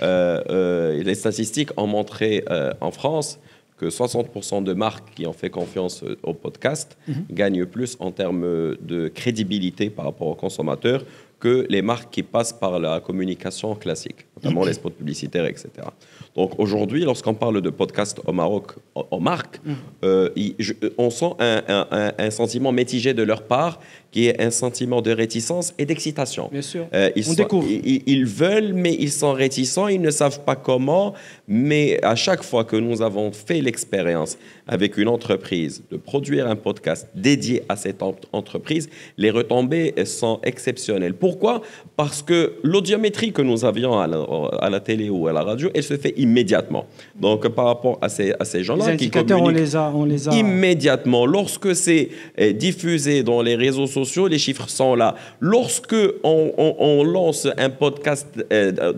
les statistiques ont montré en France que 60% de marques qui ont fait confiance au podcast gagnent plus en termes de crédibilité par rapport aux consommateurs que les marques qui passent par la communication classique, notamment les spots publicitaires, etc. Donc aujourd'hui, lorsqu'on parle de podcast au Maroc, aux marques, on sent un sentiment mitigé de leur part, qui est un sentiment de réticence et d'excitation. Bien sûr, on découvre. Ils veulent, mais ils sont réticents, ils ne savent pas comment. Mais à chaque fois que nous avons fait l'expérience avec une entreprise de produire un podcast dédié à cette entreprise, les retombées sont exceptionnelles. Pourquoi ? Parce que l'audiométrie que nous avions à la télé ou à la radio, elle se fait immédiatement. Donc, par rapport à ces gens-là, les indicateurs, on les a immédiatement. Lorsque c'est diffusé dans les réseaux sociaux, les chiffres sont là. Lorsque on lance un podcast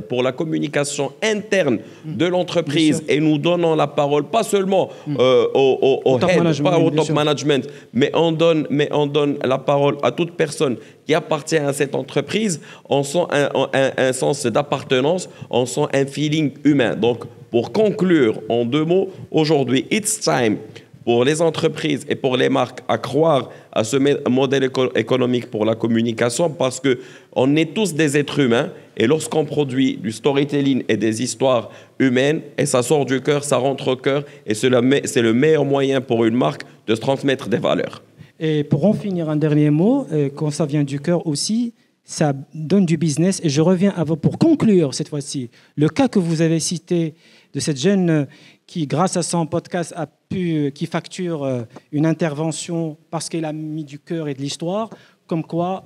pour la communication interne de l'entreprise et nous donnons la parole, pas seulement au head, pas au top management, mais on donne la parole à toute personne qui appartient à cette entreprise, on sent un sens d'appartenance, on sent un feeling humain. Donc, pour conclure en 2 mots, aujourd'hui, it's time pour les entreprises et pour les marques à croire à ce modèle économique pour la communication, parce qu'on est tous des êtres humains et lorsqu'on produit du storytelling et des histoires humaines, et ça sort du cœur, ça rentre au cœur, et c'est le meilleur moyen pour une marque de se transmettre des valeurs. Et pour en finir, un dernier mot, quand ça vient du cœur aussi, ça donne du business. Et je reviens à vous pour conclure cette fois-ci. Le cas que vous avez cité de cette jeune qui, grâce à son podcast, qui facture une intervention parce qu'elle a mis du cœur et de l'histoire, comme quoi,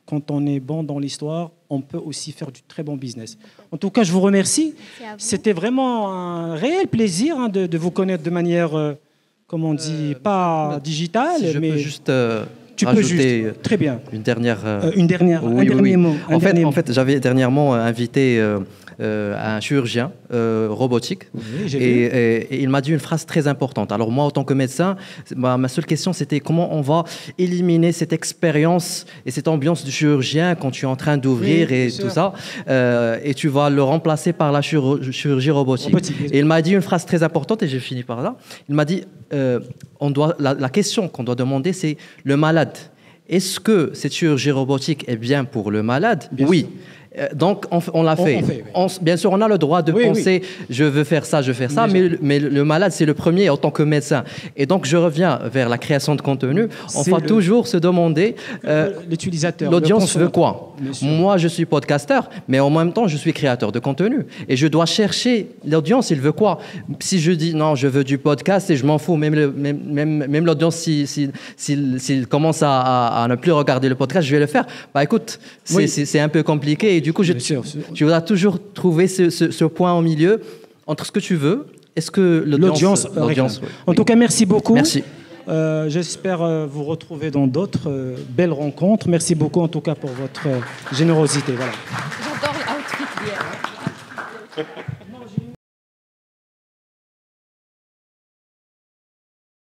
quand on est bon dans l'histoire, on peut aussi faire du très bon business. En tout cas, je vous remercie. C'était vraiment un réel plaisir de vous connaître de manière... comme on dit, pas digitale, si mais... Peux juste tu peux juste, très bien. Un dernier mot. En fait, j'avais dernièrement invité un chirurgien robotique et il m'a dit une phrase très importante. Alors moi, en tant que médecin, ma seule question, c'était comment on va éliminer cette expérience et cette ambiance du chirurgien quand tu es en train d'ouvrir tout ça, et tu vas le remplacer par la chirurgie robotique. Et il m'a dit une phrase très importante et j'ai fini par là. Il m'a dit, la question qu'on doit demander, c'est le malade. Est-ce que cette chirurgie robotique est bien pour le malade ? Oui. Donc, on l'a fait. Bien sûr, on a le droit de penser je veux faire ça, mais le malade, c'est le premier en tant que médecin. Et donc, je reviens vers la création de contenu. On va toujours se demander l'utilisateur, l'audience veut quoi ? Moi, je suis podcasteur, mais en même temps, je suis créateur de contenu. Et je dois chercher l'audience, il veut quoi ? Si je dis non, je veux du podcast et je m'en fous, même l'audience, s'il commence à ne plus regarder le podcast, je vais le faire. Bah écoute, c'est un peu compliqué. Et du coup, tu vas toujours trouver ce point au milieu entre ce que tu veux et ce que l'audience. En tout cas, merci beaucoup. Merci. J'espère vous retrouver dans d'autres belles rencontres. Merci beaucoup, en tout cas, pour votre générosité. Voilà. J'adore l'outfit bien.